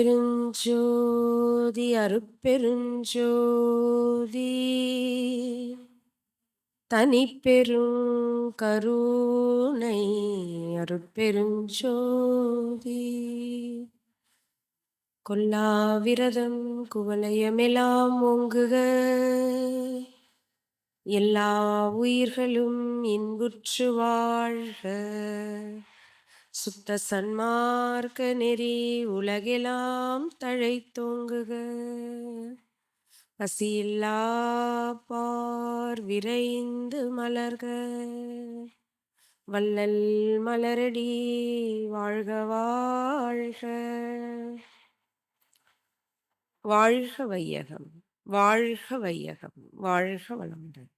பெருஞ்சோதி அருட்பெருஞ்சோதி தனிப்பெரும் கருணை அருட்பெருஞ்சோதி கொல்லாவிரதம் குவலயமெல்லாம் ஓங்குக, எல்லா உயிர்களும் இன்புற்று வாழ்க. சுத்த சன்மார்க்க நெறி உலகெல்லாம் தழைத்தோங்குக. பசியில்லா பார் விரைந்து மலர்க. வள்ளல் மலரடி வாழ்க வாழ்க. வாழ்க வையகம், வாழ்க வையகம், வாழ்க வளமுடன்.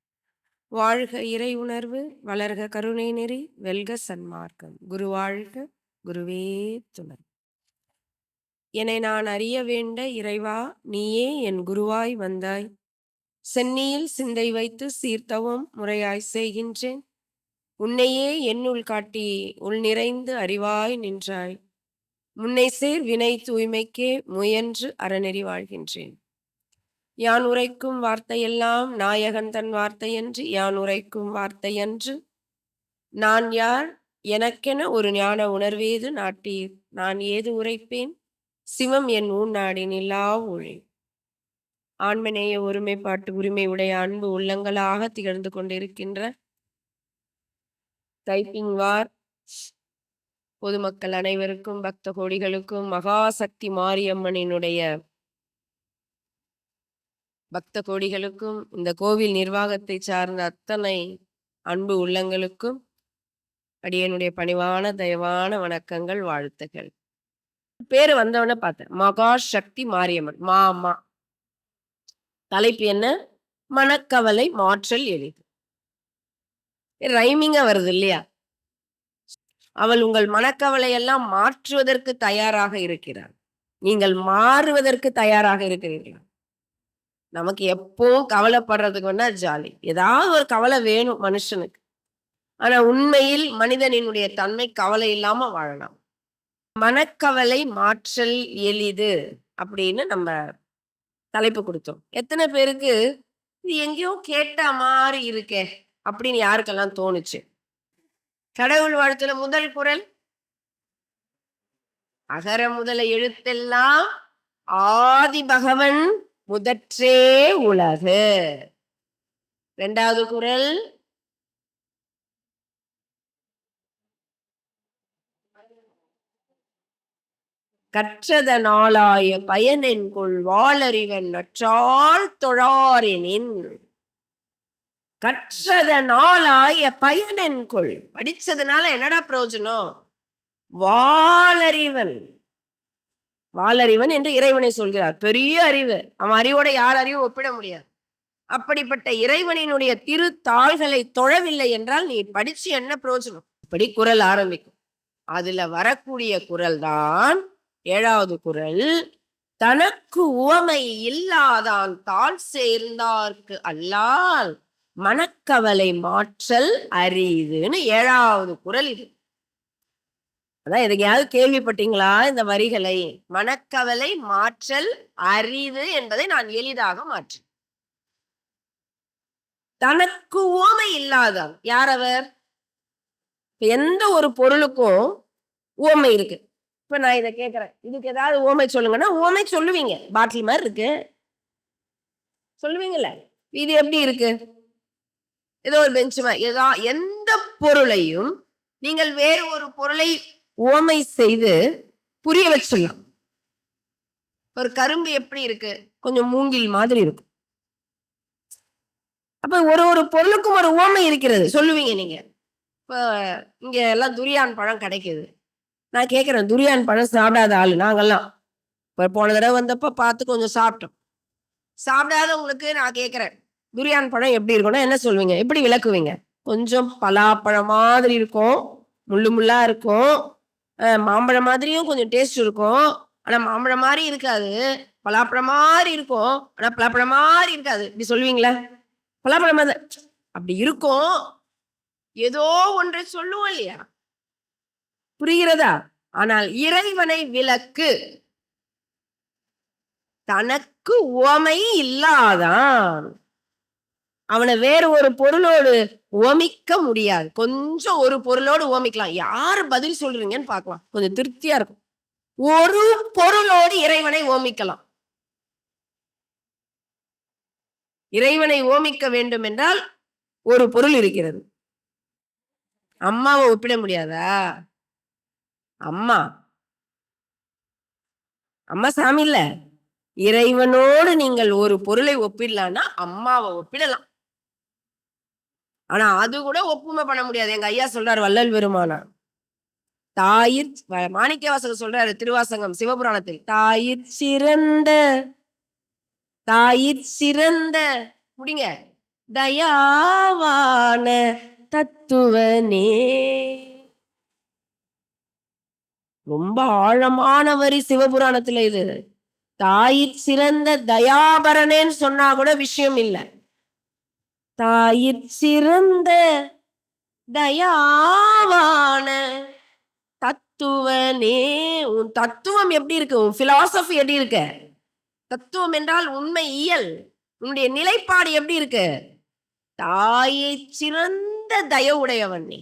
வாழ்க இறை உணர்வு, வளர்க கருணை நெறி, வெல்க சன்மார்க்கம். குரு வாழ்க, குருவே துணை. என்னை நான் அறிய வேண்ட இறைவா, நீயே என் குருவாய் வந்தாய். சென்னியில் சிந்தை வைத்து சீர்த்தவும் முறையாய் செய்கின்றேன். உன்னையே என்னுள் காட்டி உள் நிறைந்து அறிவாய் நின்றாய். முன்னை சேர் வினை தூய்மைக்கே முயன்று அறநெறி வாழ்கின்றேன். யான் உரைக்கும் வார்த்தையெல்லாம் நாயகன் தன் வார்த்தையன்று, யான் உரைக்கும் வார்த்தையன்று. நான் யார், எனக்கென ஒரு ஞான உணர்வேது நாட்டீர். நான் ஏது உரைப்பேன், சிவம் என் ஊன் நாடி நிலா ஒளி. ஆண்மநேய ஒருமைப்பாட்டு உரிமை உடைய அன்பு உள்ளங்களாக திகழ்ந்து கொண்டிருக்கின்ற டைப்பிங் வார் பொதுமக்கள் அனைவருக்கும், பக்த கோடிகளுக்கும், மகாசக்தி மாரியம்மனினுடைய பக்த கோடிகளுக்கும், இந்த கோவில் நிர்வாகத்தை சார்ந்த அத்தனை அன்பு உள்ளங்களுக்கும் அடியனுடைய பணிவான தயவான வணக்கங்கள், வாழ்த்துக்கள். பேரு வந்தவன பார்த்தேன், மகாசக்தி மாரியம்மன். மாமா தலைப்பு என்ன? மனக்கவலை மாற்றல் எளிது. ரைமிங்கா வருது இல்லையா? அவள் உங்கள் மனக்கவலை எல்லாம் மாற்றுவதற்கு தயாராக இருக்கிறார். நீங்கள் மாறுவதற்கு தயாராக இருக்கிறீர்களா? நமக்கு எப்பவும் கவலைப்படுறதுக்கு வேணா ஜாலி, ஏதாவது ஒரு கவலை வேணும் மனுஷனுக்கு. ஆனா உண்மையில் மனிதனினுடைய தன்மை கவலை இல்லாம வாழலாம். மனக்கவலை மாற்றல் எளிது அப்படின்னு நம்ம தலைப்பு கொடுத்தோம். எத்தனை பேருக்கு இது எங்கேயோ கேட்ட மாதிரி இருக்கே அப்படின்னு யாருக்கெல்லாம் தோணுச்சு? கடவுள் வாழ்த்துல முதல் குறள், அகர முதல எழுத்தெல்லாம் ஆதி பகவன் முதற்றே உலகு. இரண்டாவது குறள், கற்றதனாலாய பயனென்கொள் வாளறிவன் நற்றால் தொழாரெனின். கற்றதனாலாய பயனென்கொள், படிச்சதுனால என்னடா பிரயோஜனம்? வாளறிவன், வாளறிவன் என்று இறைவனை சொல்கிறார். பெரிய அறிவு, அவன் அறிவோட யார் அறிவும் ஒப்பிட முடியாது. அப்படிப்பட்ட இறைவனினுடைய திருத்தாள்களை தொழவில்லை என்றால் நீ படிச்சு என்ன பிரயோஜனம்? இப்படி குறள் ஆரம்பிக்கும். அதுல வரக்கூடிய குறள் தான் 7வது குறள். தனக்கு உவமை இல்லாதான் தாழ் சேர்ந்தார்க்கு அல்லால் மனக்கவலை மாற்றல் அரிதுன்னு 7வது குறள் இது. அதான் எதையாவது கேள்விப்பட்டீங்களா இந்த வரிகளை? மனக்கவலை மாற்றல் அரிது என்பதை நான் எளிதாக மாற்றேன். தனக்கு உவமை இல்லாதான் யார் அவர்? எந்த ஒரு பொருளுக்கும் உவமை இருக்கு. இப்ப நான் இதை கேட்கிறேன், இதுக்கு ஏதாவது உவமை சொல்லுங்கன்னா உவமை சொல்லுவீங்க. பாட்டில் மாதிரி இருக்கு சொல்லுவீங்கல்ல. இது எப்படி இருக்கு? ஏதோ ஒரு பெஞ்ச் மாதிரி. எந்த பொருளையும் நீங்கள் வேறு ஒரு பொருளை உவமை செய்து புரிய வச்சிடலாம். ஒரு கரும்பு எப்படி இருக்கு? கொஞ்சம் மூங்கில் மாதிரி இருக்கும். அப்ப ஒரு ஒரு பொருளுக்கும் ஒரு உவமை இருக்கிறது, சொல்லுவீங்க நீங்க. இப்ப இங்க எல்லாம் துரியான் பழம் கிடைக்குது. நான் கேட்கிறேன், துரியான் பழம் சாப்பிடாத ஆளு நாங்கெல்லாம். இப்ப போன தடவை வந்தப்ப பார்த்து கொஞ்சம் சாப்பிட்டோம். சாப்பிடாதவங்களுக்கு நான் கேட்கிறேன், துரியான் பழம் எப்படி இருக்கும்னா என்ன சொல்வீங்க? எப்படி விளக்குவீங்க? கொஞ்சம் பலாப்பழம் மாதிரி இருக்கும், முள்ளு முள்ளா இருக்கும். மாம்பழம் மாதிரியும் கொஞ்சம் டேஸ்ட் இருக்கும், ஆனா மாம்பழம் மாதிரி இருக்காது. பலாப்பழம் மாதிரி இருக்கும், ஆனா பலாப்பழம் மாதிரி இருக்காது. இப்படி சொல்லுவீங்களா? பலாப்பழம் அப்படி இருக்கும். ஏதோ ஒன்றை சொல்லுவோம் இல்லையா? புரிகிறதா? ஆனால் இறைவனை விளக்கு, தனக்கு உவமை இல்லாதான். அவனை வேறு ஒரு பொருளோடு உவமிக்க முடியாது. கொஞ்சம் ஒரு பொருளோடு உவமிக்கலாம். யாரு பதில் சொல்றீங்கன்னு பார்க்கலாம். கொஞ்சம் திருப்தியா இருக்கும். ஒரு பொருளோடு இறைவனை ஓமிக்கலாம். இறைவனை ஓமிக்க வேண்டும் என்றால் ஒரு பொருள் இருக்கிறது. அம்மாவை ஒப்பிட முடியாதா? அம்மா அம்மா சாமி இல்ல. இறைவனோடு நீங்கள் ஒரு பொருளை ஒப்பிடலாம்னா அம்மாவை ஒப்பிடலாம். ஆனா அது கூட ஒப்புமை பண்ண முடியாது. எங்க ஐயா சொல்றாரு வள்ளல் பெருமானார். தாயிற் மாணிக்கவாசகர் சொல்றாரு திருவாசகம் சிவபுராணத்தில், தாயிற் சிறந்த முடிங்க தயாவான தத்துவனே. ரொம்ப ஆழமான வரி சிவபுராணத்துல இது. தாயிற் சிறந்த தயாபரனேன்னு சொன்னா கூட விஷயம் இல்லை. தாயிற் சிறந்த தயாவான தத்துவனே. உன் தத்துவம் எப்படி இருக்கு? உன் பிலாசபி எப்படி இருக்கு? தத்துவம் என்றால் உண்மை இயல். உன்னுடைய நிலைப்பாடு எப்படி இருக்கு? தாயை சிறந்த தயவுடையவன் நீ.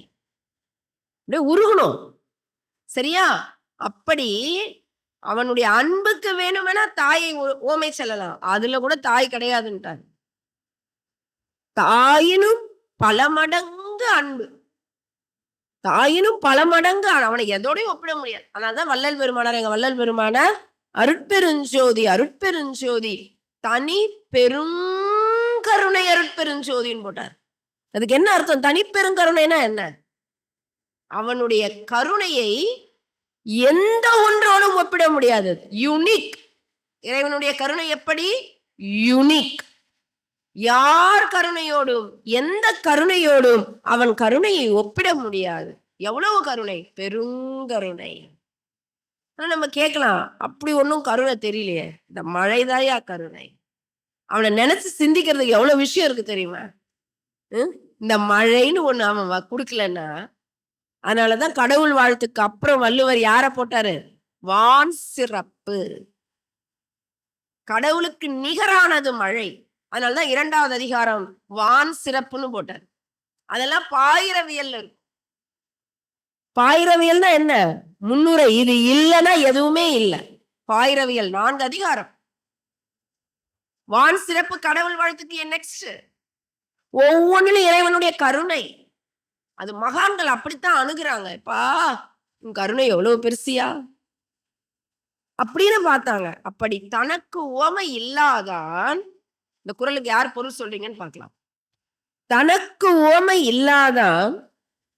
உருகணும் சரியா? அப்படி அவனுடைய அன்புக்கு வேணுமெனா தாயை ஓமை செல்லலாம். அதுல கூட தாய் கிடையாதுன்ட்டார். தாயினும் பல மடங்கு அன்பு, தாயினும் பல மடங்கு அவனை எதோடையும் ஒப்பிட முடியாது. அதனாலதான் வள்ளல் பெருமானார், எங்க வள்ளல் பெருமானார் அருட்பெருஞ்சோதி அருட்பெருஞ்சோதி தனி பெருங்கருணை அருட்பெருஞ்சோதின்னு போட்டார். அதுக்கு என்ன அர்த்தம்? தனி பெருங்கருணைனா என்ன? அவனுடைய கருணையை எந்த ஒன்றோடும் ஒப்பிட முடியாது. யூனிக். இறைவனுடைய கருணை எப்படி? யூனிக். யார் கருணையோடும் எந்த கருணையோடும் அவன் கருணையை ஒப்பிட முடியாது. எவ்வளவு கருணை? பெருங்கருணை. நம்ம கேட்கலாம், அப்படி ஒன்னும் கருணை தெரியலையே, இந்த மழைதாயா கருணை. அவனை நினைச்சு சிந்திக்கிறதுக்கு எவ்வளவு விஷயம் இருக்கு தெரியுமா? இந்த மழைன்னு ஒண்ணு அவன் கொடுக்கலன்னா, அதனாலதான் கடவுள் வாழ்த்துக்கு அப்புறம் வள்ளுவர் யார போட்டாரு? வான் சிறப்பு. கடவுளுக்கு நிகரானது மழை. அதனாலதான் 2வது அதிகாரம் வான் சிறப்புன்னு போட்டார். அதெல்லாம் பாயிரவியல் இருக்கும். பாயிரவியல்னா என்ன? முன்னுரை. இது இல்லைன்னா எதுவுமே இல்லை. பாயிரவியல் 4 அதிகாரம். வான் சிறப்பு, கடவுள் வாழ்த்துக்கு நெக்ஸ்ட். ஒவ்வொன்றிலும் இறைவனுடைய கருணை. அது மகான்கள் அப்படித்தான் அணுகுறாங்க. இப்பா உன் கருணை எவ்வளவு பெருசியா அப்படின்னு பார்த்தாங்க. அப்படி தனக்கு உவமை இல்லாதான். இந்த குறளுக்கு யார் பொருள் சொல்றீங்கன்னு பார்க்கலாம். தனக்கு உவமை இல்லாதான்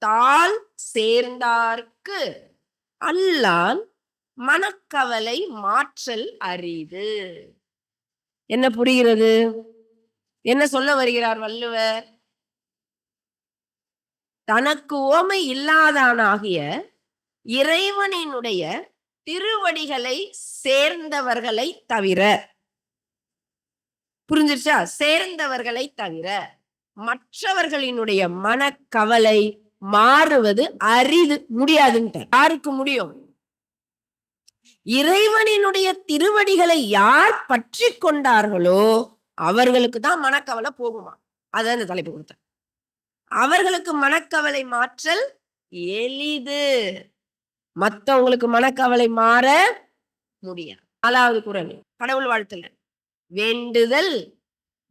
தாள் சேர்ந்தார்க்கு அல்லால் மனக்கவலை மாற்றல் அரிது. என்ன புரிகிறது? என்ன சொல்ல வருகிறார் வள்ளுவர்? தனக்கு உவமை இல்லாதானாகிய இறைவனினுடைய திருவடிகளை சேர்ந்தவர்களை தவிர, புரிஞ்சிருச்சா? சேர்ந்தவர்களை தவிர மற்றவர்களினுடைய மனக்கவலை மாறுவது அரிது, முடியாதுன்ட்டு. யாருக்கு முடியும்? இறைவனினுடைய திருவடிகளை யார் பற்றி கொண்டார்களோ அவர்களுக்கு தான் மனக்கவலை போகுமா. அதான் இந்த தலைப்பு கொடுத்த. அவர்களுக்கு மனக்கவலை மாற்றல் எளிது. மற்றவங்களுக்கு மனக்கவலை மாற முடியாது. 4வது குறள் கடவுள் வாழ்த்துல. வேண்டுதல்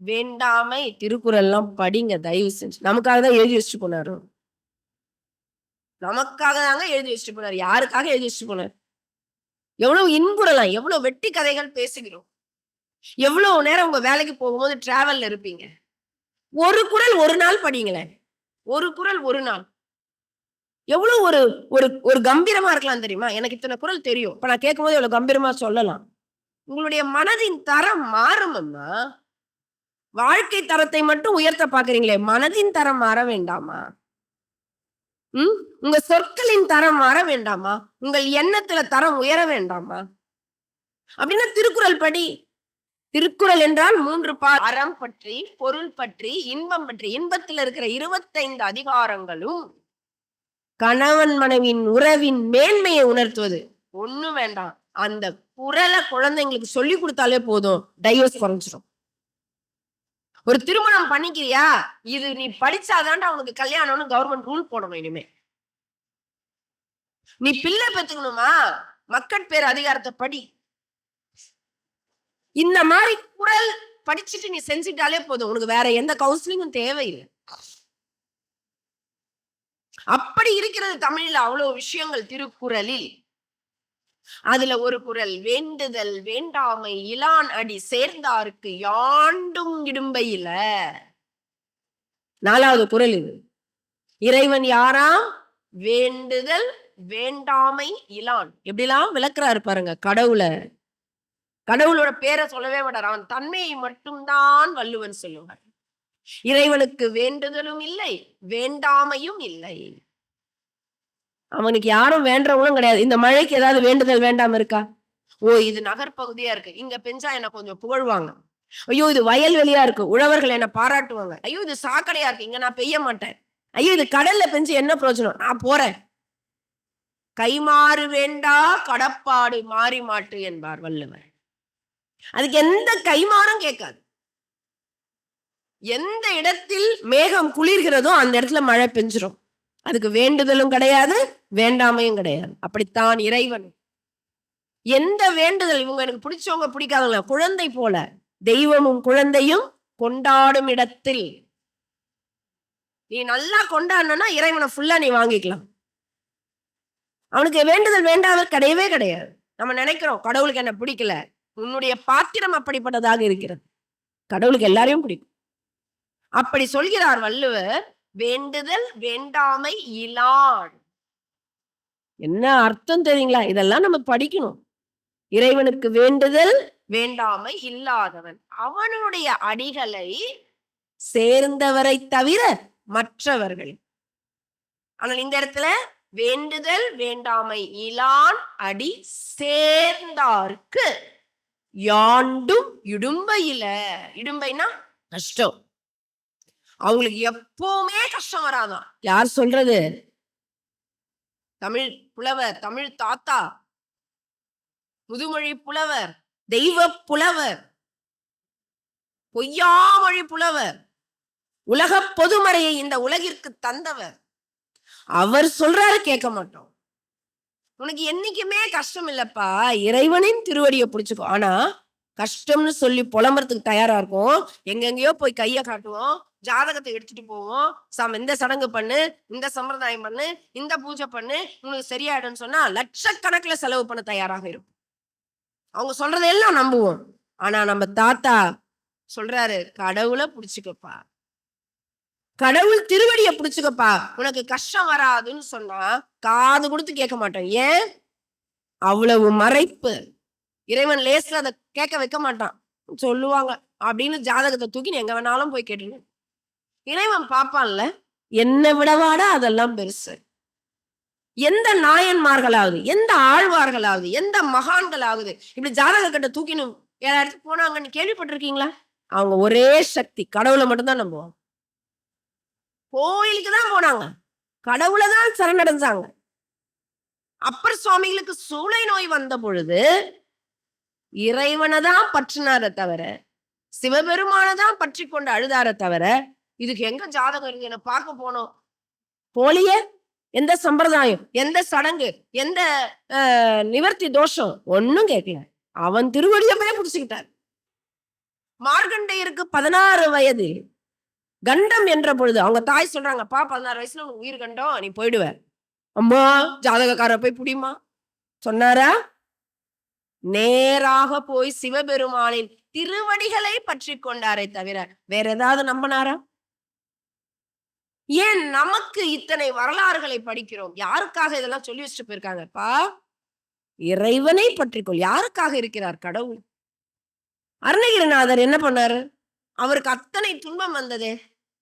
வேண்டாமை. திருக்குறள் எல்லாம் படிங்க தயவு செஞ்சு. நமக்காக தான் எழுதி வச்சுட்டு போனாரு. நமக்காக தாங்க எழுதி வச்சுட்டு போனார். யாருக்காக எழுதி வச்சுட்டு போனார்? எவ்வளவு இன்புறலாம், எவ்வளவு வெட்டி கதைகள் பேசுகிறோம். எவ்வளவு நேரம் உங்க வேலைக்கு போகும்போது டிராவல்ல இருப்பீங்க. ஒரு குறள் ஒரு நாள் படிங்களேன். ஒரு குறள் ஒரு நாள் எவ்வளவு ஒரு ஒரு ஒரு கம்பீரமா இருக்கலாம் தெரியுமா? எனக்கு இத்தனை குறள் தெரியும், இப்ப நான் கேட்கும் போது எவ்வளவு கம்பீரமா சொல்லலாம். உங்களுடைய மனதின் தரம் மாறும்னா. வாழ்க்கை தரத்தை மட்டும் உயர்த்த பாக்குறீங்களே, மனதின் தரம் மாற வேண்டாமா? உங்க சொற்களின் தரம் மாற வேண்டாமா? உங்கள் எண்ணத்துல தரம் உயர வேண்டாமா? அப்படின்னா திருக்குறள் படி. திருக்குறள் என்றால் 3 அறம் பற்றி, பொருள் பற்றி, இன்பம் பற்றி. இன்பத்தில் இருக்கிற 25 அதிகாரங்களும் கணவன் மனைவியின் உறவின் மேன்மையை உணர்த்துவது. ஒண்ணும் வேண்டாம், அந்த குரலை குழந்தைங்களுக்கு சொல்லி கொடுத்தாலே போதும், டைவர்ஸ் குறைஞ்சிரும். ஒரு திருமணம் பண்ணிக்கிறியா, இது நீ படிச்சாதான்டா உனக்கு கல்யாணம்னு கவர்மெண்ட் ரூல் போடணும் இனிமே. நீ பிள்ளை பெத்துக்கணுமா, மக்கட்பேறு அதிகாரத்தை படி. இந்த மாதிரி குரல் படிச்சுட்டு நீ செஞ்சுட்டாலே போதும், உனக்கு வேற எந்த கவுன்சிலிங்கும் தேவையில்லை. அப்படி இருக்கிறது தமிழ்ல அவ்வளவு விஷயங்கள் திருக்குறளில். அதுல ஒரு குறள், வேண்டுதல் வேண்டாமை இலான் அடி சேர்ந்தாருக்கு யாண்டும் இடும்பையில. 4வது குறள் இது. இறைவன் யாராம்? வேண்டுதல் வேண்டாமை இலான். எப்படிலாம் விளக்குறாரு பாருங்க கடவுளை. கடவுளோட பேரை சொல்லவே மாட்டார், அவன் தன்மையை மட்டும்தான் வள்ளுவன் சொல்லுவார். இறைவனுக்கு வேண்டுதலும் இல்லை, வேண்டாமையும் இல்லை. அவனுக்கு யாரும் வேண்டவங்களும் கிடையாது. இந்த மழைக்கு ஏதாவது வேண்டுதல் வேண்டாம இருக்கா? ஓ, இது நகர்பகுதியா இருக்கு, இங்க பெஞ்சா என்ன கொஞ்சம் புகழ்வாங்க. ஐயோ, இது வயல்வெளியா இருக்கு, உழவர்கள் என்ன பாராட்டுவாங்க. ஐயோ, இது சாக்கடையா இருக்கு, இங்க நான் பெய்ய மாட்டேன். ஐயோ, இது கடல்ல பெஞ்சு என்ன பிரயோஜனம், நான் போறேன். கைமாறு வேண்டா கடப்பாடு மாறி மாட்டு என்பார் வள்ளுவர். அதுக்கு எந்த கைமாறும் கேட்காது. எந்த இடத்தில் மேகம் குளிர்கிறதோ அந்த இடத்துல மழை பெஞ்சிரும். அதுக்கு வேண்டுதலும் கிடையாது, வேண்டாமையும் கிடையாது. அப்படித்தான் இறைவன். எந்த வேண்டுதல், இவங்க எனக்கு பிடிச்சவங்க பிடிக்காதவங்க, குழந்தை போல தெய்வமும் குழந்தையும் கொண்டாடும் இடத்தில் நீ நல்லா கொண்டாடணும்னா இறைவனை ஃபுல்லா நீ வாங்கிக்கலாம். அவனுக்கு வேண்டுதல் வேண்டாமல் கிடையவே கிடையாது. நம்ம நினைக்கிறோம் கடவுளுக்கு என்ன பிடிக்கல, உன்னுடைய பாத்திரம் அப்படிப்பட்டதாக இருக்கிறது. கடவுளுக்கு எல்லாரையும் பிடிக்கும். அப்படி சொல்கிறார் வள்ளுவர், வேண்டுதல் வேண்டாமை இலான். என்ன அர்த்தம் தெரியுங்களா? இதெல்லாம் நம்ம படிக்கணும். இறைவனுக்கு வேண்டுதல் வேண்டாமை இல்லாதவன், அவனுடைய அடிகளை சேர்ந்தவரை தவிர மற்றவர்கள். ஆனால் இந்த இடத்துல வேண்டுதல் வேண்டாமை இலான் அடி சேர்ந்தார்க்கு யாண்டும் இடும்பையில. இடும்பைனா கஷ்டம். அவங்களுக்கு எப்பவுமே கஷ்டம் வராதான். யார் சொல்றது? தமிழ் புலவர், தமிழ் தாத்தா, முதுமொழி புலவர், தெய்வ புலவர், பொய்யாமொழி புலவர், உலக பொதுமறையை இந்த உலகிற்கு தந்தவர். அவர் சொல்றாரு, கேட்க மாட்டோம். உனக்கு என்னைக்குமே கஷ்டம் இல்லப்பா, இறைவனின் திருவடியை பிடிச்சுக்கோ. ஆனா கஷ்டம்னு சொல்லி புலம்புறதுக்கு தயாரா இருக்கும். எங்கெங்கயோ போய் கைய காட்டுவோம், ஜாதகத்தை எடுத்துட்டு போவோம், இந்த சடங்கு பண்ணு, இந்த சம்பிரதாயம் பண்ணு, இந்த பூஜை பண்ணு, உனக்கு சரியாயிடும்னு சொன்னா லட்சக்கணக்குல செலவு பண்ண தயாராக இருக்கும். அவங்க சொல்றதெல்லாம் நம்புவோம். ஆனா நம்ம தாத்தா சொல்றாரு, கடவுளை பிடிச்சுக்கப்பா, கடவுள் திருவடியை பிடிச்சுக்கப்பா, உனக்கு கஷ்டம் வராதுன்னு சொன்னா காது கொடுத்து கேட்க மாட்டோம். ஏன்? அவ்வளவு மறைப்பு. இறைவன் லேஸ்ல அதை கேட்க வைக்க மாட்டான். சொல்லுவாங்க அப்படின்னு ஜாதகத்தை தூக்கி எங்க வேணாலும் போய் கேட்டுங்க. இறைவன் பாப்பான்ல, என்ன விடவாடா அதெல்லாம் பெருசு. எந்த நாயன்மார்களாவது, எந்த ஆழ்வார்களாவது, எந்த மகான்களாவது இப்படி ஜாதக கட்ட தூக்கினும் யாராவது போனாங்கன்னு கேள்விப்பட்டிருக்கீங்களா? அவங்க ஒரே சக்தி, கடவுளை மட்டும்தான் நம்புவாங்க. கோயிலுக்கு தான் போனாங்க, கடவுளை தான் சரணடைஞ்சாங்க. அப்பர் சுவாமிகளுக்கு சூளை நோய் வந்த பொழுது இறைவனை தான் பற்றினார தவிர, சிவபெருமானதான் பற்றி கொண்டு அழுதார தவிர, இதுக்கு எங்க ஜாதகம் இருக்கு என்ன பார்க்க போனோம்? போலியே எந்த சம்பிரதாயம், எந்த சடங்கு, எந்த நிவர்த்தி தோஷம் ஒன்னும் கேட்கல. அவன் திருவடியை போய் பிடிச்சுக்கிட்டார். மார்கண்டேயருக்கு 16 வயது கண்டம் என்ற பொழுது அவங்க தாய் சொல்றாங்கப்பா, 16 வயசுல உனக்கு உயிர் கண்டம், நீ போயிடுவ. அம்மா, ஜாதகக்கார போய் புடிமா சொன்னாரா? நேராக போய் சிவபெருமானின் திருவடிகளை பற்றி கொண்டாரே தவிர வேற ஏதாவது நம்பினாரா? ஏன் நமக்கு இத்தனை வரலாறுகளை படிக்கிறோம்? யாருக்காக இதெல்லாம் சொல்லி வச்சுட்டு போயிருக்காங்கப்பா? இறைவனை பற்றிக்கொள். யாருக்காக இருக்கிறார் கடவுள்? அருணகிரிநாதர் என்ன பண்ணாரு? அவருக்கு அத்தனை துன்பம் வந்ததே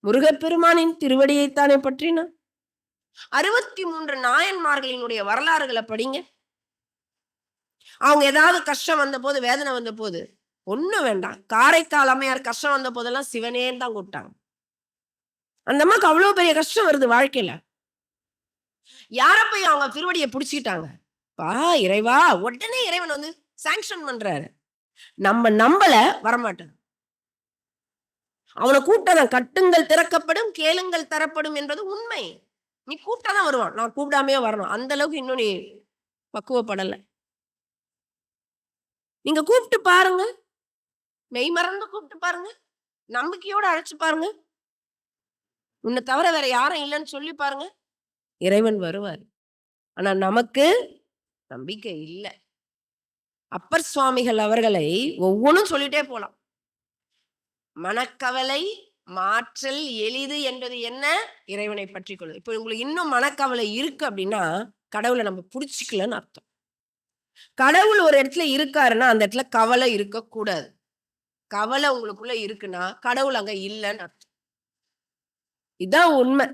முருகப்பெருமானின் திருவடியைத்தானே பற்றினார். 63 நாயன்மார்களினுடைய வரலாறுகளை படிங்க. அவங்க ஏதாவது கஷ்டம் வந்த போது, வேதனை வந்த போது ஒண்ணும் வேண்டாம், காரைக்கால் அம்மையார் கஷ்டம் வந்த போதெல்லாம் சிவனேன்னு தான் கூப்பிட்டாங்க. அந்த அம்மாக்கு அவ்வளவு பெரிய கஷ்டம் வருது வாழ்க்கையில, யார போய் அவங்க திருவடியை பிடிச்சிக்கிட்டாங்க? பா இறைவா உடனே இறைவன் வந்து சாங்ஷன் பண்றாரு. நம்ம நம்பல வரமாட்டார். அவனை கூப்பிட்டாதான் கட்டுங்கள் திறக்கப்படும், கேளுங்கள் தரப்படும் என்பது உண்மை. நீ கூப்பிட்டாதான் வருவான். நான் கூப்பிடாமயே வரணும். அந்த அளவுக்கு இன்னும் நீ பக்குவப்படல. நீங்க கூப்பிட்டு பாருங்க. மெய் மறந்து கூப்பிட்டு பாருங்க. நம்பிக்கையோட அழைச்சு பாருங்க. உன்னை தவிர வேற யாரும் இல்லன்னு சொல்லி பாருங்க. இறைவன் வருவார். ஆனா நமக்கு நம்பிக்கை இல்ல. அப்பர் சுவாமிகள் அவர்களை ஒவ்வொன்னும் சொல்லிட்டே போலாம். மனக்கவலை மாற்றல் எளிது என்பது என்ன? இறைவனை பற்றிக் கொள்வது. இப்ப உங்களுக்கு இன்னும் மனக்கவலை இருக்கு அப்படின்னா, கடவுளை நம்ம புடிச்சுக்கலன்னு அர்த்தம். கடவுள் ஒரு இடத்துல இருக்காருன்னா, அந்த இடத்துல கவலை இருக்கக்கூடாது. கவலை உங்களுக்குள்ள இருக்குன்னா, கடவுள் அங்க இல்லன்னு அர்த்தம். இதான் உண்மை.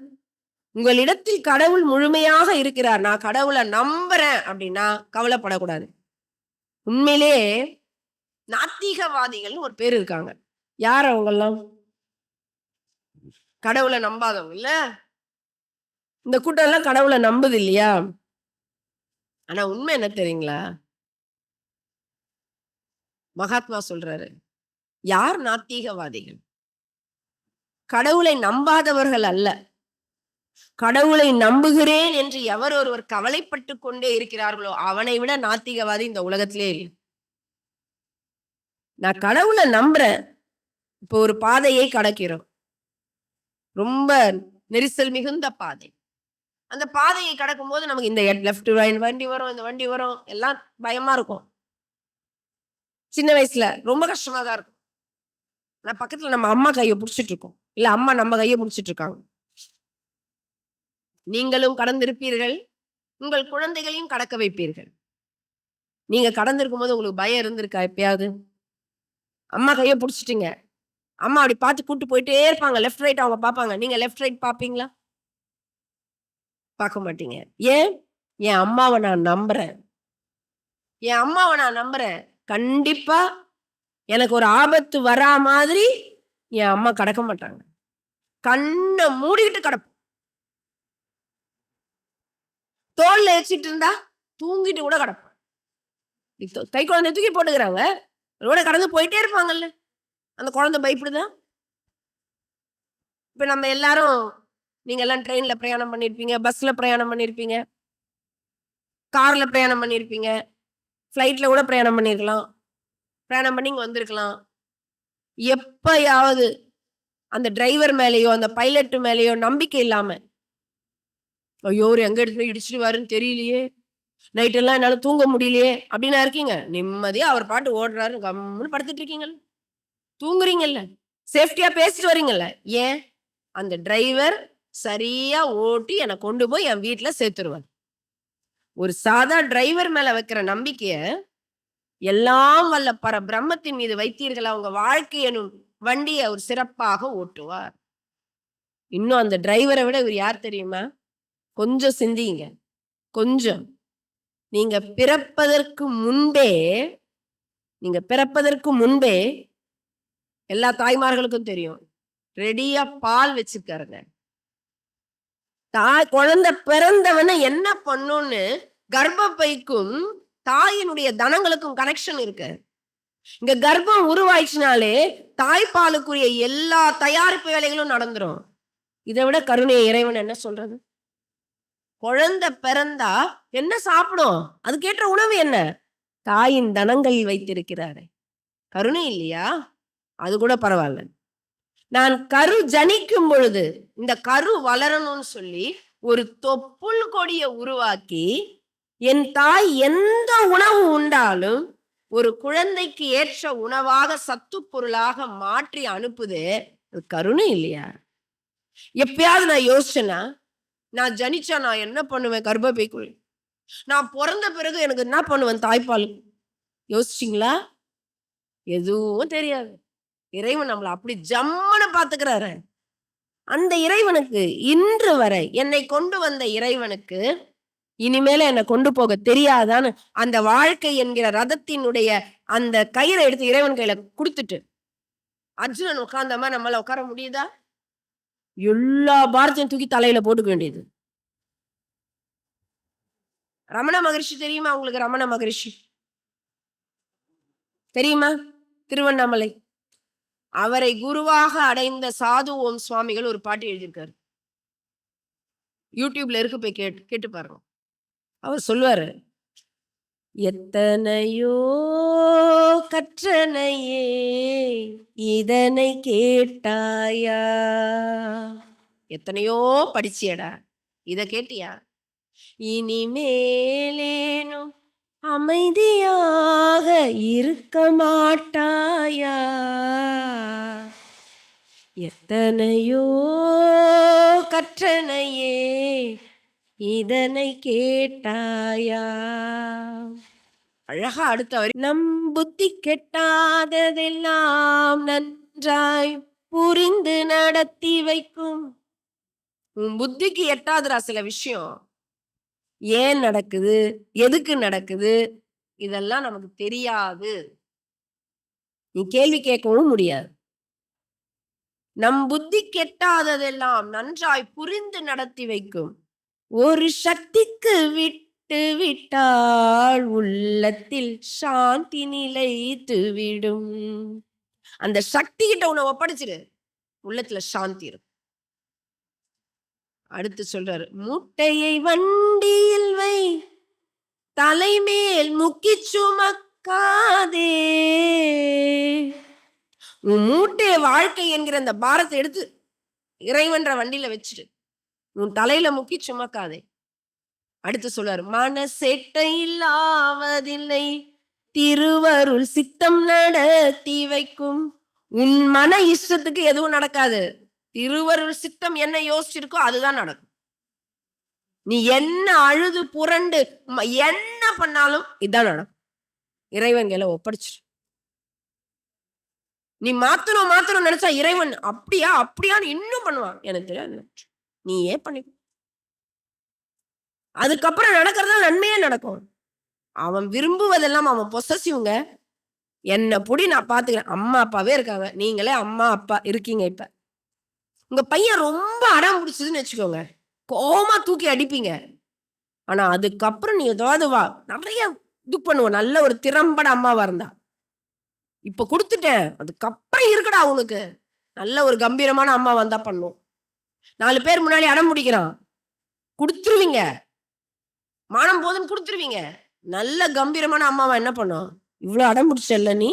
உங்களிடத்தில் கடவுள் முழுமையாக இருக்கிறார். நான் கடவுளை நம்புறேன் அப்படின்னா, கவலைப்படக்கூடாது. உண்மையிலே நாத்திகவாதிகள்னு ஒரு பேர் இருக்காங்க. யார் அவங்கெல்லாம்? கடவுளை நம்பாதவங்க இல்ல? இந்த கூட்டம் எல்லாம் கடவுளை நம்புது இல்லையா? ஆனா உண்மை என்ன தெரியுங்களா? மகாத்மா சொல்றாரு. யார் நாத்திகவாதிகள்? கடவுளை நம்பாதவர்கள் அல்ல. கடவுளை நம்புகிறேன் என்று எவர் ஒருவர் கவலைப்பட்டுக் கொண்டே இருக்கிறார்களோ, அவனை விட நாத்திகவாதி இந்த உலகத்திலே இல்லை. நான் கடவுளை நம்புறேன். இப்போ ஒரு பாதையை கடக்கிறோம். ரொம்ப நெரிசல் மிகுந்த பாதை. அந்த பாதையை கடக்கும்போது நமக்கு இந்த லெஃப்ட் வண்டி வரும், இந்த வண்டி வரும், எல்லாம் பயமா இருக்கும். சின்ன வயசுல ரொம்ப கஷ்டமா தான் இருக்கும். ஆனா பக்கத்துல நம்ம அம்மா கையை புடிச்சிட்டு இருக்கோம். இல்ல அம்மா நம்ம கையை புடிச்சிட்டு இருக்காங்க. நீங்களும் கடந்திருப்பீர்கள். உங்கள் குழந்தைகளையும் கடக்க வைப்பீர்கள். நீங்க கடந்திருக்கும் போது உங்களுக்கு பயம் இருந்திருக்கா எப்பயாவது? அம்மா கையை புடிச்சிட்டீங்க. அம்மா அப்படி பார்த்து கூட்டு போயிட்டே இருப்பாங்க. லெஃப்ட் ரைட் அவங்க பார்ப்பாங்க. நீங்க லெஃப்ட் ரைட் பார்ப்பீங்களா? பார்க்க மாட்டீங்க. ஏன்? என் அம்மாவை நான் நம்புறேன். என் அம்மாவை நான் நம்புறேன். கண்டிப்பா எனக்கு ஒரு ஆபத்து வரா மாதிரி என் அம்மா கடக்க மாட்டாங்க. கண்ண மூடிக்கிட்டு கடப்போம். தோல்ல வச்சுட்டு இருந்தா தூங்கிட்டு கூட கடப்போம். கை குழந்தை தூக்கி போட்டுக்கிறாங்க. ரோட கடந்து போயிட்டே இருப்பாங்கல்ல. அந்த குழந்தை பயப்படுதா? இப்ப நம்ம எல்லாரும் நீங்க எல்லாம் ட்ரெயின்ல பிரயாணம் பண்ணியிருப்பீங்க, பஸ்ல பிரயாணம் பண்ணியிருப்பீங்க, கார்ல பிரயாணம் பண்ணியிருப்பீங்க, ஃப்ளைட்ல கூட பிரயாணம் பண்ணியிருக்கலாம். பிரயாணம் பண்ணி இங்க வந்திருக்கலாம். எப்பயாவது அந்த டிரைவர் மேலயோ, அந்த பைலட் மேலயோ நம்பிக்கை இல்லாம, ஐயோ! அவரு எங்க எடுத்துட்டு போய் இடிச்சுடுவாருன்னு தெரியலையே! நைட் எல்லாம் என்னால தூங்க முடியலையே! அப்படின்னா இருக்கீங்க. நிம்மதியா அவர் பாட்டு ஓடுறாரு, கம்முன்னு படுத்துட்டு இருக்கீங்கல்ல. தூங்குறீங்கல்ல. சேஃப்டியா பேசிட்டு வரீங்கல்ல. ஏன்? அந்த டிரைவர் சரியா ஓட்டி என்ன கொண்டு போய் என் வீட்ல சேர்த்துருவார். ஒரு சாதா டிரைவர் மேல வைக்கிற நம்பிக்கைய, எல்லாம் வல்ல பரபிரம்மத்தின் மீது வைத்தீர்களா, உங்க வாழ்க்கை எனும் வண்டிய அவர் சிறப்பாக ஓட்டுவார். இன்னும் அந்த டிரைவர விட இவர் யார் தெரியுமா? கொஞ்சம் சிந்தியுங்க. கொஞ்சம். நீங்க பிறப்பதற்கு முன்பே நீங்க பிறப்பதற்கு முன்பே எல்லா தாய்மார்களுக்கும் தெரியும். ரெடியா பால் வச்சிருக்காருங்க. குழந்தை பிறந்தவன என்ன பண்ணும்னு கர்ப்பப்பைக்கும் தாயினுடைய தனங்களுக்கும் கனெக்ஷன் இருக்கு. இங்க கர்ப்பம் உருவாயிடுச்சுனாலே தாய்ப்பாலுக்குரிய எல்லா தயாரிப்பு வேலைகளும் நடந்துரும். இதை விட கருணை இறைவன் என்ன சொல்றது? குழந்தை பிறந்தா என்ன சாப்பிடும்? அதுக்கேற்ற உணவு என்ன? தாயின் தனங்கள் வைத்திருக்கிறாரு. கருணை இல்லையா? அது கூட பரவாயில்ல. நான் கரு ஜனிக்கும் பொழுது இந்த கரு வளரணும்னு சொல்லி ஒரு தொப்புள் கொடிய உருவாக்கி என் தாய் எந்த உணவு உண்டாலும் ஒரு குழந்தைக்கு ஏற்ற உணவாக சத்து பொருளாக மாற்றி அனுப்புது. கருணை இல்லையா? எப்பயாவது நான் யோசிச்சேன்னா, நான் ஜனிச்சா நான் என்ன பண்ணுவேன்? கர்ப்பப்பைக்குள் நான் பிறந்த பிறகு எனக்கு என்ன பண்ணுவேன்? தாய்ப்பால் யோசிச்சிங்களா? எதுவும் தெரியாது. இறைவன் நம்மள அப்படி ஜம்முன்னு பாத்துக்கிறாரு. அந்த இறைவனுக்கு இன்று வரை என்னை கொண்டு வந்த இறைவனுக்கு இனிமேல என்னை கொண்டு போக தெரியாதான்னு அந்த வாழ்க்கை என்கிற ரதத்தினுடைய அந்த கயிறை எடுத்து இறைவன் கையில கொடுத்துட்டு அர்ஜுனன் உட்கார்ந்த மாதிரி நம்மளால உட்கார முடியுதா? எல்லா பாரத்தையும் தூக்கி தலையில போட்டுக்க வேண்டியது. ரமண மகரிஷி தெரியுமா உங்களுக்கு? ரமண மகரிஷி தெரியுமா? திருவண்ணாமலை. அவரை குருவாக அடைந்த சாது ஓம் சுவாமிகள் ஒரு பாட்டு எழுதியிருக்காரு. யூடியூப்ல இருக்கு, போய் கேட்டு கேட்டு பாருங்க. அவர் சொல்லுவாரு, எத்தனையோ கற்றனையே இதனை கேட்டாயா? எத்தனையோ படிச்சியடா, இத கேட்டியா? இனிமேலேனும் அமைதியாக இருக்க மாட்டாயா? எத்தனையோ கற்றனையே இதனை கேட்டாயா? அழகா அடுத்த வரி, நம் புத்தி கெட்டாததெல்லாம் நன்றாய் புரிந்து நடத்தி வைக்கும். உன் புத்திக்கு எட்டாதுடா சில விஷயம். ஏன் நடக்குது, எதுக்கு நடக்குது, இதெல்லாம் நமக்கு தெரியாது. நீ கேள்வி கேட்கவும் முடியாது. நம் புத்தி கெட்டாததெல்லாம் நன்றாய் புரிந்து நடத்தி வைக்கும். ஒரு சக்திக்கு விட்டு விட்டால் உள்ளத்தில் சாந்தி நிலைத்து விடும். அந்த சக்தி கிட்ட உன்னை ஒப்படைச்சிரு, உள்ளத்துல சாந்தி இருக்கும். அடுத்து சொல்றாரு, மூட்டையை வண்டியில் வை, தலைமேல் முக்கி சுமக்காதே. உன் மூட்டைய வாழ்க்கை என்கிற அந்த பாரத்தை எடுத்து இறைவன்ற வண்டியில வச்சுட்டு உன் தலையில முக்கி சுமக்காதே. அடுத்து சொல்றாரு, மனசேட்டை இல்லாவதில்லை, திருவருள் சித்தம் நடத்தி வைக்கும். உன் மன இஷ்டத்துக்கு எதுவும் நடக்காது. திருவருள் சித்தம் என்ன யோசிச்சிருக்கோ அதுதான் நடக்கும். நீ என்ன அழுது புரண்டு என்ன பண்ணாலும் இதான் நடக்கும். இறைவன் கையில ஒப்படைச்சிரு. நீ மாத்தணும் மாத்தணும் நினைச்சா இறைவன் அப்படியா அப்படியான்னு இன்னும் பண்ணுவான். எனக்கு தெரியாது, நீ ஏன் பண்ணி. அதுக்கப்புறம் நடக்கிறதா நன்மையே நடக்கும். அவன் விரும்புவதெல்லாம், அவன் பொசசிவ்ங்க. என்ன புடி, நான் பாத்துக்கிறேன். அம்மா அப்பாவே இருக்காங்க, நீங்களே அம்மா அப்பா இருக்கீங்க. இப்ப உங்க பையன் ரொம்ப அடம் பிடிச்சதுன்னு வச்சுக்கோங்க, கோமா தூக்கி அடிப்பீங்க. ஆனா அதுக்கப்புறம் நீ ஏதாவது நிறைய இது பண்ணுவோம். நல்ல ஒரு திறம்பட அம்மாவா இருந்தா, இப்ப கொடுத்துட்டேன், அதுக்கப்புறம் இருக்கடா உனக்கு நல்ல ஒரு கம்பீரமான அம்மா வந்தா பண்ணும். 4 பேர் முன்னாடி அடம் பிடிக்கிறான், கொடுத்துருவீங்க. மானம் போதுன்னு கொடுத்துருவீங்க. நல்ல கம்பீரமான அம்மாவா என்ன பண்ணும்? இவ்வளவு அடம் பிடிச்சல, நீ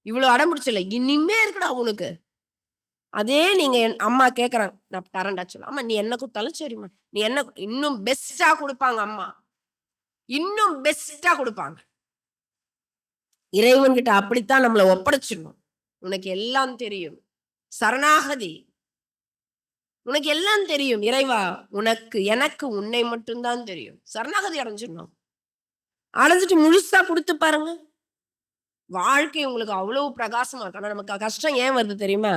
இவ்வளவு அடம் பிடிச்சல, இனிமே இருக்குடா உனக்கு. அதே நீங்க அம்மா கேக்குறாங்க, நான் தரேன்டா சொல்ல, அம்மா நீ என்ன கொடுத்தாலும் சரிம்மா, நீ என்ன இன்னும் பெஸ்டா கொடுப்பாங்க. அம்மா இன்னும் பெஸ்டா கொடுப்பாங்க. இறைவன் கிட்ட அப்படித்தான் நம்மளை ஒப்படைச்சிடணும். உனக்கு எல்லாம் தெரியும், சரணாகதி. உனக்கு எல்லாம் தெரியும் இறைவா, உனக்கு எனக்கு உன்னை மட்டும்தான் தெரியும். சரணாகதி அடைஞ்சிடணும். அடைஞ்சிட்டு முழுசா கொடுத்து பாருங்க, வாழ்க்கை உங்களுக்கு அவ்வளவு பிரகாசமா இருக்கு. ஆனா நமக்கு கஷ்டம் ஏன் வருது தெரியுமா?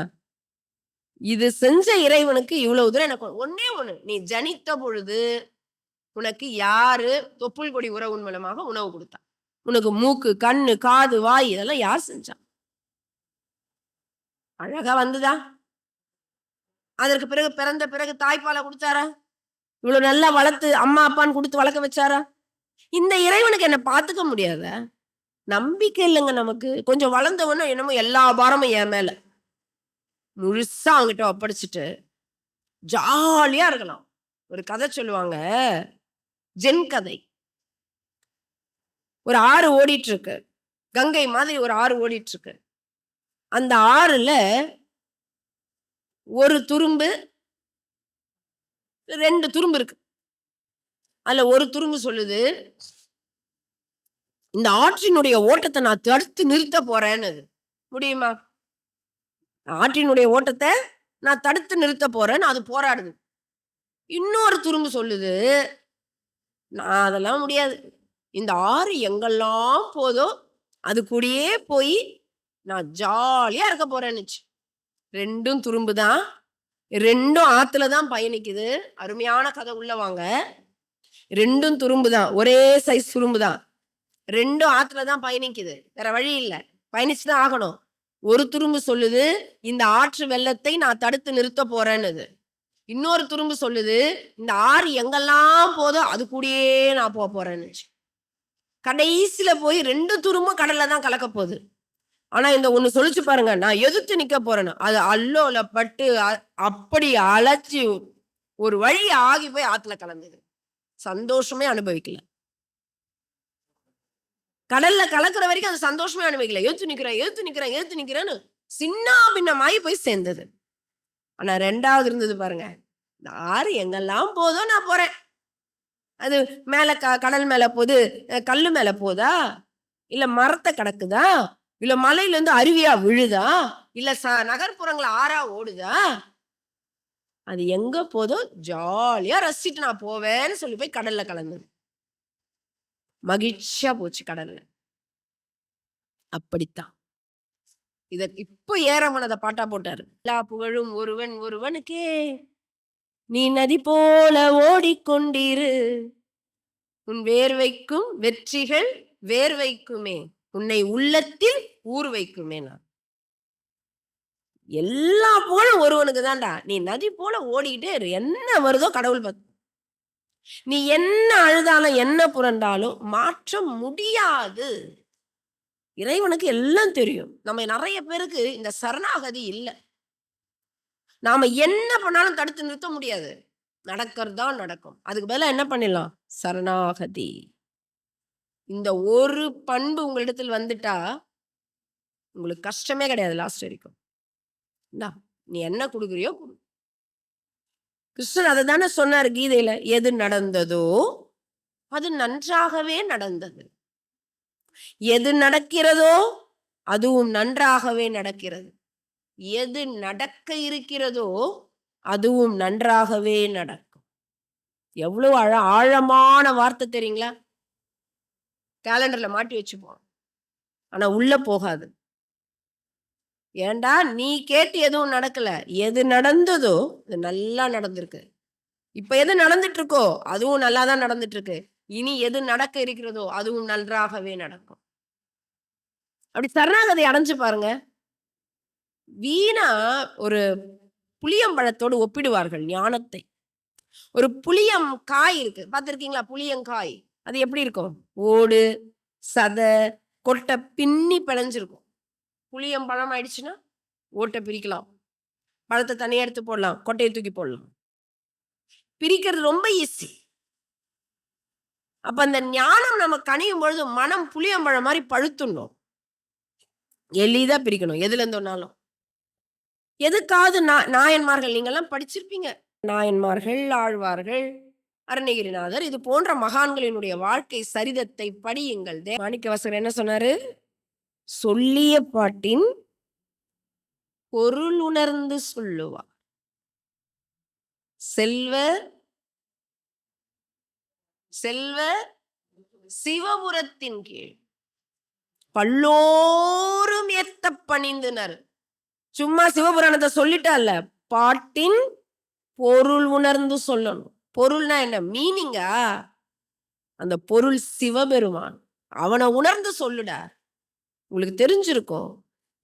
இது செஞ்ச இறைவனுக்கு இவ்வளவு தூரம் எனக்கு ஒண்ணே ஒண்ணு, நீ ஜனித்த பொழுது உனக்கு யாரு தொப்புள் கொடி உறவின் மூலமாக உணவு கொடுத்தா? உனக்கு மூக்கு, கண்ணு, காது, வாய் இதெல்லாம் யார் செஞ்சா? அழகா வந்துதா? அதற்கு பிறகு பிறந்த பிறகு தாய்ப்பாலை கொடுத்தாரா? இவ்வளவு நல்லா வளர்த்து அம்மா அப்பான்னு கொடுத்து வளர்க்க வச்சாரா? இந்த இறைவனுக்கு என்ன பார்த்துக்க முடியாத? நம்பிக்கை இல்லைங்க நமக்கு. கொஞ்சம் வளர்ந்தவனும் என்னமோ எல்லா பாரமும் என் மேல, முழுசா அவங்கிட்ட ஒப்படைச்சிட்டு ஜாலியா இருக்கலாம். ஒரு கதை சொல்லுவாங்க, ஜென் கதை. ஒரு ஆறு ஓடிட்டு இருக்கு, கங்கை மாதிரி ஒரு ஆறு ஓடிட்டு இருக்கு. அந்த ஆறுல ஒரு துரும்பு, 2 துரும்பு இருக்கு. அதுல ஒரு துரும்பு சொல்லுது, இந்த ஆற்றினுடைய ஓட்டத்தை நான் தடுத்து நிறுத்த போறேன்னு. முடியுமா? ஆற்றினுடைய ஓட்டத்தை நான் தடுத்து நிறுத்த போறேன்னு அது போராடுது. இன்னொரு துரும்பு சொல்லுது, நான் அதெல்லாம் முடியாது, இந்த ஆறு எங்கெல்லாம் போதோ அது கூடயே போய் நான் ஜாலியா இருக்க போறேன்னுச்சு. 2ம் துரும்பு தான், 2ம் ஆத்துல தான் பயணிக்குது. அருமையான கதை, உள்ள வாங்க. 2ம் துரும்பு தான், ஒரே சைஸ் துரும்பு தான், 2ம் ஆத்துல தான் பயணிக்குது. வேற வழி இல்லை, பயணிச்சுதான் ஆகணும். ஒரு துரும்பு சொல்லுது, இந்த ஆற்று வெள்ளத்தை நான் தடுத்து நிறுத்த போறேன்னு. இன்னொரு துரும்பு சொல்லுது, இந்த ஆறு எங்கெல்லாம் போதோ அது கூடயே நான் போறேன்னு. கடைசியில போய் 2 துரும்பும் கடல்ல தான் கலக்க போகுது. ஆனா இந்த ஒண்ணு சொல்லிச்சு பாருங்க, நான் எதிர்த்து நிக்க போறேன்னு. அது அல்லோலப்பட்டு அப்படி அலைச்சு ஒரு வழி ஆகி போய் ஆத்துல கலந்தது. சந்தோஷமே அனுபவிக்கல. கடல்ல கலக்குற வரைக்கும் அது சந்தோஷமே அனுபவிக்கல. எதிர்த்து நிக்கிறேன்னு சின்னாபின்னமாயி போய் சேர்ந்தது. ஆனா 2வது இருந்தது பாருங்க. இந்த ஆறு எங்கெல்லாம் போதோ நான் போறேன். அது மேல கடல் மேல போது, கல்லு மேல போதா? இல்ல மரத்த கடக்குதா? இல்ல மலையிலேருந்து அருவியா விழுதா? இல்ல நகர்ப்புறங்கள்ல ஆறா ஓடுதா? அது எங்க போதோ ஜாலியா ரசிச்சுட்டு நான் போவேன்னு சொல்லி போய் கடல்ல கலந்தது. மகிழ்ச்சியா போச்சு கடல்ல. அப்படித்தான். இத இப்ப ஏறமன் அத பாட்டா போட்டாரு. எல்லா புகழும் ஒருவனுக்கே. நீ நதி போல ஓடிக்கொண்டிரு. உன் வேர்வைக்கும் வெற்றிகள் வேர்வைக்குமே. உன்னை உள்ளத்தில் ஊர் வைக்குமே. எல்லா புகழும் ஒருவனுக்கு தான்டா. நீ நதி போல ஓடிக்கிட்டே இரு. என்ன வருதோ கடவுள் பார்த்து. நீ என்ன அழுதாலும் என்ன புரண்டாலும் மாற்ற முடியாது. இறைவனுக்கு எல்லாம் தெரியும். நம்ம நிறைய பேருக்கு இந்த சரணாகதி இல்ல. நாம என்ன பண்ணாலும் தடுத்து நிறுத்த முடியாது. நடக்கிறது தான் நடக்கும். அதுக்கு பதிலா என்ன பண்ணிடலாம்? சரணாகதி. இந்த ஒரு பண்பு உங்களிடத்தில் வந்துட்டா உங்களுக்கு கஷ்டமே கிடையாது லாஸ்ட் வரைக்கும். நீ என்ன குடுக்குறியோ குடு. கிருஷ்ணர் அதை தானே சொன்னார் கீதையில. எது நடந்ததோ அது நன்றாகவே நடந்தது. எது நடக்கிறதோ அதுவும் நன்றாகவே நடக்கிறது. எது நடக்க இருக்கிறதோ அதுவும் நன்றாகவே நடக்கும். எவ்வளவு ஆழமான வார்த்தை தெரியுங்களா? கேலண்டர்ல மாட்டி வச்சுப்போம். ஆனா உள்ள போகாது. ஏண்டா நீ கேட்டு எதுவும் நடக்கல. எது நடந்ததோ அது நல்லா நடந்திருக்கு. இப்ப எது நடந்துட்டு இருக்கோ அதுவும் நல்லா தான் நடந்துட்டு இருக்கு. இனி எது நடக்க இருக்கிறதோ அதுவும் நன்றாகவே நடக்கும். அப்படி சரணாகதி அடைஞ்சு பாருங்க. வீணா ஒரு புளியம்பழத்தோடு ஒப்பிடுவார்கள் ஞானத்தை. ஒரு புளியம் காய் இருக்கு. பார்த்திருக்கீங்களா? புளியங்காய் அது எப்படி இருக்கும்? ஓடு, சதை, கொட்டை பின்னி பிணைஞ்சிருக்கும். புளியம்பழம் ஆயிடுச்சுன்னா ஓட்டை பிரிக்கலாம். பழத்தை தனியா எடுத்து போடலாம். கொட்டையை தூக்கி போடலாம். பிரிக்கிறது ரொம்ப ஈஸி. அப்ப அந்த ஞானம் நமக்கு கனியும் பொழுது மனம் புளியம்பழம் மாதிரி பழுத்துணும். எளிதா பிரிக்கணும் எதுல இருந்தோனாலும். எதுக்காவது நாயன்மார்கள் நீங்கெல்லாம் படிச்சிருப்பீங்க. நாயன்மார்கள், ஆழ்வார்கள், அருணகிரிநாதர் இது போன்ற மகான்களினுடைய வாழ்க்கை சரிதத்தை படியுங்கள். மாணிக்கவாசகர் என்ன சொன்னாரு? சொல்லிய பாட்டின் பொருள் உணர்ந்து சொல்லுவார். செல்வ செல்வ சிவபுரத்தின் கீழ் பல்லோரும் ஏத்த பணிந்தனர். சும்மா சிவபுராணத்தை சொல்லிட்டா பாட்டின் பொருள் உணர்ந்து சொல்லணும். பொருள்னா என்ன? மீனிங்கா? அந்த பொருள் சிவபெருமான். அவனை உணர்ந்து சொல்லுடா. உங்களுக்கு தெரிஞ்சிருக்கும்.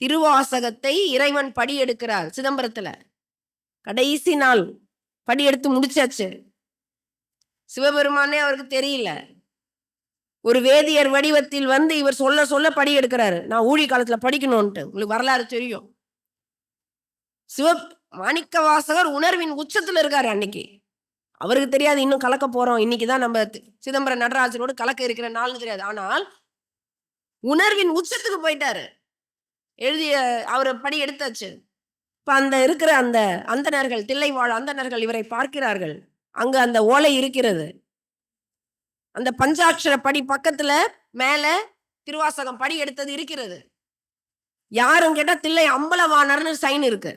திருவாசகத்தை இறைவன் படி எடுக்கிறார் சிதம்பரத்துல. கடைசி நாள் படி எடுத்து முடிச்சாச்சு. சிவபெருமானே அவருக்கு தெரியல. ஒரு வேதியர் வடிவத்தில் வந்து இவர் சொல்ல சொல்ல படி எடுக்கிறாரு. நான் ஊழி காலத்துல படிக்கணும்ட்டு. உங்களுக்கு வரலாறு தெரியும். மாணிக்கவாசகர் உணர்வின் உச்சத்துல இருக்காரு அன்னைக்கு. அவருக்கு தெரியாது இன்னும் கலக்க போறோம். இன்னைக்குதான் நம்ம சிதம்பரம் நடராஜனோடு கலக்க இருக்கிற நாள்னு தெரியாது. ஆனால் உணர்வின் உச்சத்துக்கு போயிட்டாரு. எழுதிய அவர் படி எடுத்தாச்சு. இப்ப அந்த இருக்கிற அந்த அந்தணர்கள், தில்லை வாழ் அந்தணர்கள் இவரை பார்க்கிறார்கள். அங்க அந்த ஓலை இருக்கிறது. அந்த பஞ்சாட்சர படி பக்கத்துல மேல திருவாசகம் படி எடுத்தது இருக்கிறது. யாரும் கேட்டா தில்லை அம்பலவாணர்னு சைன் இருக்கு.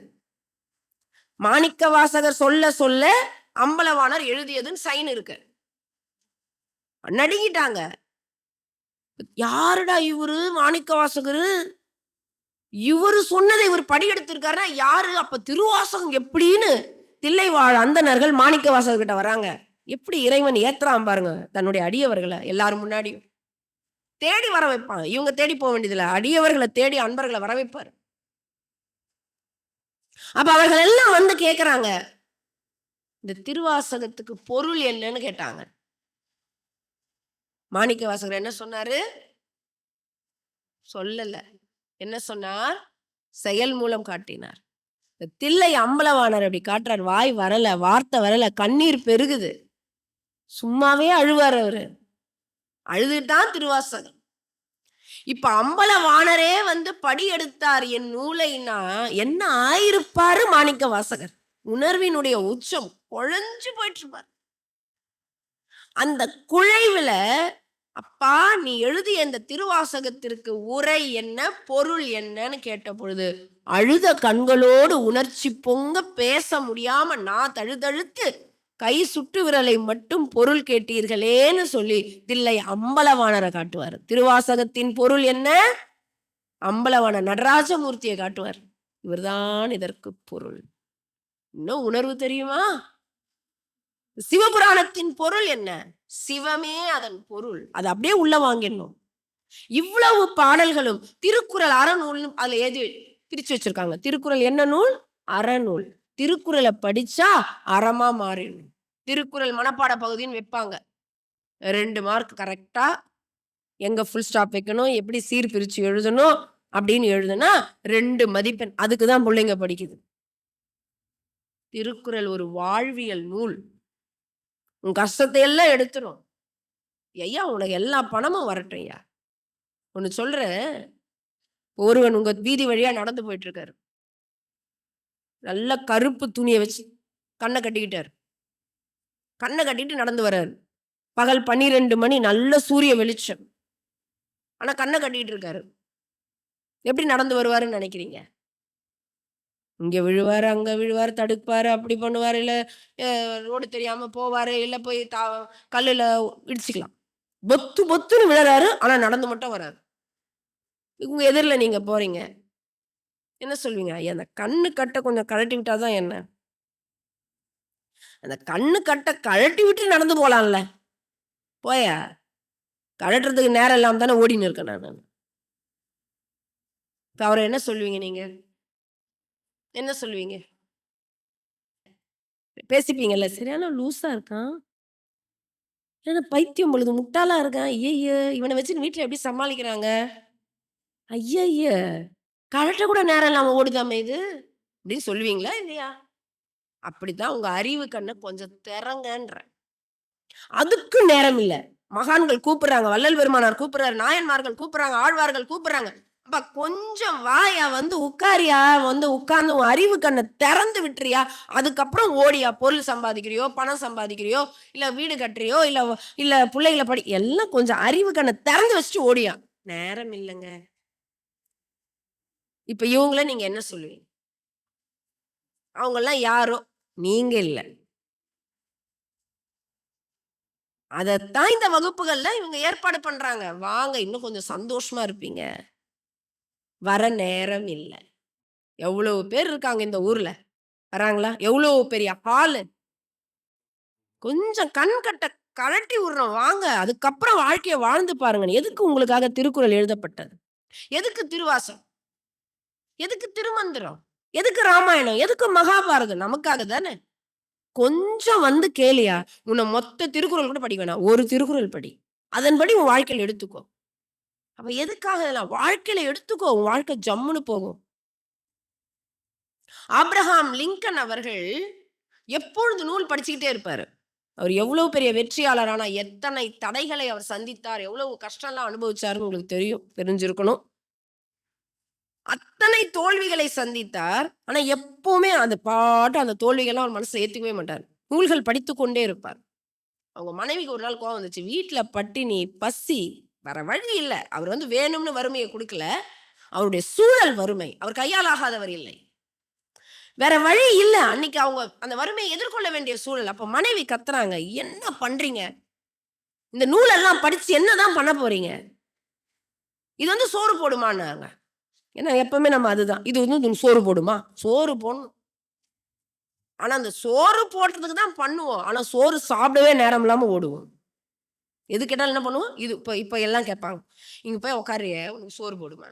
மாணிக்கவாசகர் சொல்ல சொல்ல அம்பலவாணர் எழுதியதுன்னு சைன் இருக்கு. நடுங்கிட்டாங்க. யாருடா இவரு? மாணிக்கவாசகர் இவரு சொன்னதை இவர் படி எடுத்திருக்காருன்னா யாரு? அப்ப திருவாசகம் எப்படின்னு தில்லை வாழ் அந்தணர்கள் மாணிக்கவாசகர் கிட்ட வராங்க. எப்படி இறைவன் ஏத்துறான் பாருங்க தன்னுடைய அடியவர்களை. எல்லாரும் முன்னாடியும் தேடி வர வைப்பான். இவங்க தேடி போக வேண்டியதில்லை. அடியவர்களை தேடி அன்பர்களை வர வைப்பார். அப்ப அவர்கள் எல்லாம் வந்து கேட்கிறாங்க, இந்த திருவாசகத்துக்கு பொருள் என்னன்னு கேட்டாங்க. மாணிக்க வாசகர் என்ன சொன்னாரு? சொல்லல. என்ன சொன்னார்? செயல் மூலம் காட்டினார். இந்த தில்லை அம்பலவாணர் அப்படி காட்டுறார். வாய் வரல, வார்த்தை வரல, கண்ணீர் பெருகுது. சும்மாவே அழுவார் அவரு. அழுதுதான் திருவாசகம். இப்ப அம்பலவாணரே வந்து படி எடுத்தார் என் நூலைனா என்ன ஆயிருப்பாரு மாணிக்க வாசகர்? உணர்வினுடைய உச்சம் குழஞ்சு போயிட்டு இருப்பார். அந்த குழைவுல அப்பா நீ எழுதிய இந்த திருவாசகத்திற்கு உரை என்ன, பொருள் என்னன்னு கேட்ட பொழுது அழுத கண்களோடு உணர்ச்சி பொங்க பேச முடியாம நான் தழுதழுத்து கை சுட்டு விரலை மட்டும் பொருள் கேட்டீர்களேன்னு சொல்லி தில்லை அம்பலவாணரை காட்டுவார். திருவாசகத்தின் பொருள் என்ன? அம்பலவாண நடராஜமூர்த்தியை காட்டுவார். இவர்தான் இதற்கு பொருள். இன்னும் உணர்வு தெரியுமா? சிவபுராணத்தின் பொருள் என்ன? சிவமே அதன் பொருள். அது அப்படியே உள்ள வாங்கிடணும். இவ்வளவு பாடல்களும் திருக்குறள் அறநூல் அதுல ஏது பிரிச்சு வச்சிருக்காங்க. திருக்குறள் என்ன நூல்? அறநூல். திருக்குறளை படிச்சா அறமா மாறிடும். திருக்குறள் மனப்பாட பகுதின்னு வைப்பாங்க. 2 மார்க் கரெக்டா எங்க ஃபுல் ஸ்டாப் வைக்கணும், எப்படி சீர் பிரிச்சு எழுதணும் அப்படின்னு எழுதுனா 2 மதிப்பெண். அதுக்கு தான் பிள்ளைங்க படிக்குது. திருக்குறள் ஒரு வாழ்வியல் நூல். உன் கஷ்டத்தை எல்லாம் எடுத்துரும். ஐயா உனக்கு எல்லா பணமும் வரட்டும் ஐயா. ஒண்ணு சொல்றேன். ஒருவன் உங்க வீதி வழியா நடந்து போயிட்டு இருக்காரு. நல்ல கருப்பு துணியை வச்சு கண்ணை கட்டிக்கிட்டாரு. கண்ணை கட்டிட்டு நடந்து வர்றாரு. பகல் 12 மணி நல்ல சூரிய வெளிச்சம். ஆனா கண்ணை கட்டிட்டு இருக்காரு. எப்படி நடந்து வருவாருன்னு நினைக்கிறீங்க? இங்க விழுவாரு, அங்க விழுவாரு, தடுப்பாரு, அப்படி பண்ணுவாரு, இல்ல ரோடு தெரியாம போவாரு, இல்ல போய் கல்லுல இடிச்சுக்கலாம். பொத்து பொத்துன்னு விழறாரு. ஆனா நடந்து மட்டும் வராரு. உங்க எதிரில நீங்க போறீங்க. என்ன சொல்வீங்க? ஐயா அந்த கண்ணு கட்ட கொஞ்சம் கழட்டி விட்டா தான் என்ன? அந்த கண்ணு கட்ட கழட்டி விட்டு நடந்து போலாம்ல. போயா கழட்டுறதுக்கு நேரம் இல்லாம தானே ஓடின்னு இருக்கேன் நான். இப்ப அவரை என்ன சொல்வீங்க நீங்க? என்ன சொல்வீங்க? பேசிப்பீங்கல்ல. சரியான லூசா இருக்கான். இல்லன்னா பைத்தியம் பொழுது முட்டாளா இருக்கான். ஐயய்ய! இவன வச்சுன்னு வீட்ல எப்படி சமாளிக்கிறாங்க? ஐயய்ய! கழட்ட கூட நேரம் இல்லாம ஓடுதாமே இது. அப்படின்னு சொல்லுவீங்களா? இல்லையா? அப்படித்தான் உங்க அறிவு கண்ண கொஞ்சம் திறங்கன்றேன். அதுக்கு நேரம் இல்ல. மகான்கள் கூப்பிடுறாங்க. வள்ளல் பெருமானார் கூப்பிடுறாரு. நாயன்மார்கள் கூப்பிடுறாங்க. ஆழ்வார்கள் கூப்பிடுறாங்க. அப்பா கொஞ்சம் வாயா வந்து உட்காரியா, வந்து உட்கார்ந்து உன் அறிவு கண்ண திறந்து விட்டுறியா? அதுக்கப்புறம் ஓடியா பொருள் சம்பாதிக்கிறியோ, பணம் சம்பாதிக்கிறியோ, இல்ல வீடு கட்டுறியோ, இல்ல புள்ளைகள எல்லாம் கொஞ்சம் அறிவு கண்ண திறந்து வச்சுட்டு ஓடியா. நேரம் இல்லங்க. இப்ப இவங்கள நீங்க என்ன சொல்லுவீங்க? அவங்கலாம் யாரோ, நீங்க இல்ல. அதத்தான் இந்த வகுப்புகள்ல இவங்க ஏற்பாடு பண்றாங்க. வாங்க இன்னும் கொஞ்சம் சந்தோஷமா இருப்பீங்க. வர நேரம் இல்ல. எவ்வளவு பேர் இருக்காங்க இந்த ஊர்ல. வராங்களா? எவ்வளோ பெரிய ஹாலு. கொஞ்சம் கண் கட்ட கழட்டி விடுறோம் வாங்க. அதுக்கப்புறம் வாழ்க்கைய வாழ்ந்து பாருங்க. எதுக்கு உங்களுக்காக திருக்குறள் எழுதப்பட்டது? எதுக்கு திருவாசகம்? எதுக்கு திருமந்திரம்? எதுக்கு ராமாயணம்? எதுக்கு மகாபாரதம்? நமக்காக தானே. கொஞ்சம் வந்து கேளுயா. உன்ன மொத்த திருக்குறள் கூட படிக்க வேணாம். ஒரு திருக்குறள் படி. அதன்படி உன் வாழ்க்கையில எடுத்துக்கோ. அப்ப எதுக்காக இதெல்லாம்? வாழ்க்கையில எடுத்துக்கோ. உன் வாழ்க்கை ஜம்முன்னு போகும். ஆப்ரஹாம் லிங்கன் அவர்கள் எப்பொழுது நூல் படிச்சுக்கிட்டே இருப்பாரு. அவர் எவ்வளவு பெரிய வெற்றியாளர். ஆனா எத்தனை தடைகளை அவர் சந்தித்தார். எவ்வளவு கஷ்டம்லாம் அனுபவிச்சாருன்னு உங்களுக்கு தெரிஞ்சிருக்கணும். அத்தனை தோல்விகளை சந்தித்தார். ஆனா எப்பவுமே அந்த பாட்டு அந்த தோல்விகள்லாம் அவர் மனசுல ஏத்துக்கவே மாட்டார். நூல்கள் படித்துக் கொண்டே இருப்பார். அவங்க மனைவிக்கு ஒரு நாள் கோவம் வந்துச்சு. வீட்ல பட்டினி, பசி, வேற வழி இல்ல. அவர் வந்து வேணும்னு வறுமைய குடுக்கல. அவருடைய சூழல் வறுமை. அவர் கையால் ஆகாதவர் இல்லை. வேற வழி இல்ல. அன்னைக்கு அவங்க அந்த வறுமையை எதிர்கொள்ள வேண்டிய சூழல். அப்ப மனைவி கத்துறாங்க. "என்ன பண்றீங்க? இந்த நூலெல்லாம் படிச்சு என்னதான் பண்ண போறீங்க? இது வந்து சோறு போடுமான்னாங்க." ஏன்னா எப்பவுமே நம்ம அதுதான். இது வந்து சோறு போடுமா? சோறு போடணும். ஆனா அந்த சோறு போடுறதுக்கு தான் பண்ணுவோம். ஆனா சோறு சாப்பிடவே நேரம் இல்லாம ஓடுவோம். எது கேட்டாலும் என்ன பண்ணுவோம்? இது இப்ப இப்ப எல்லாம் கேட்பாங்க. "இங்க போய் உட்காருறியே, உனக்கு சோறு போடுமா?"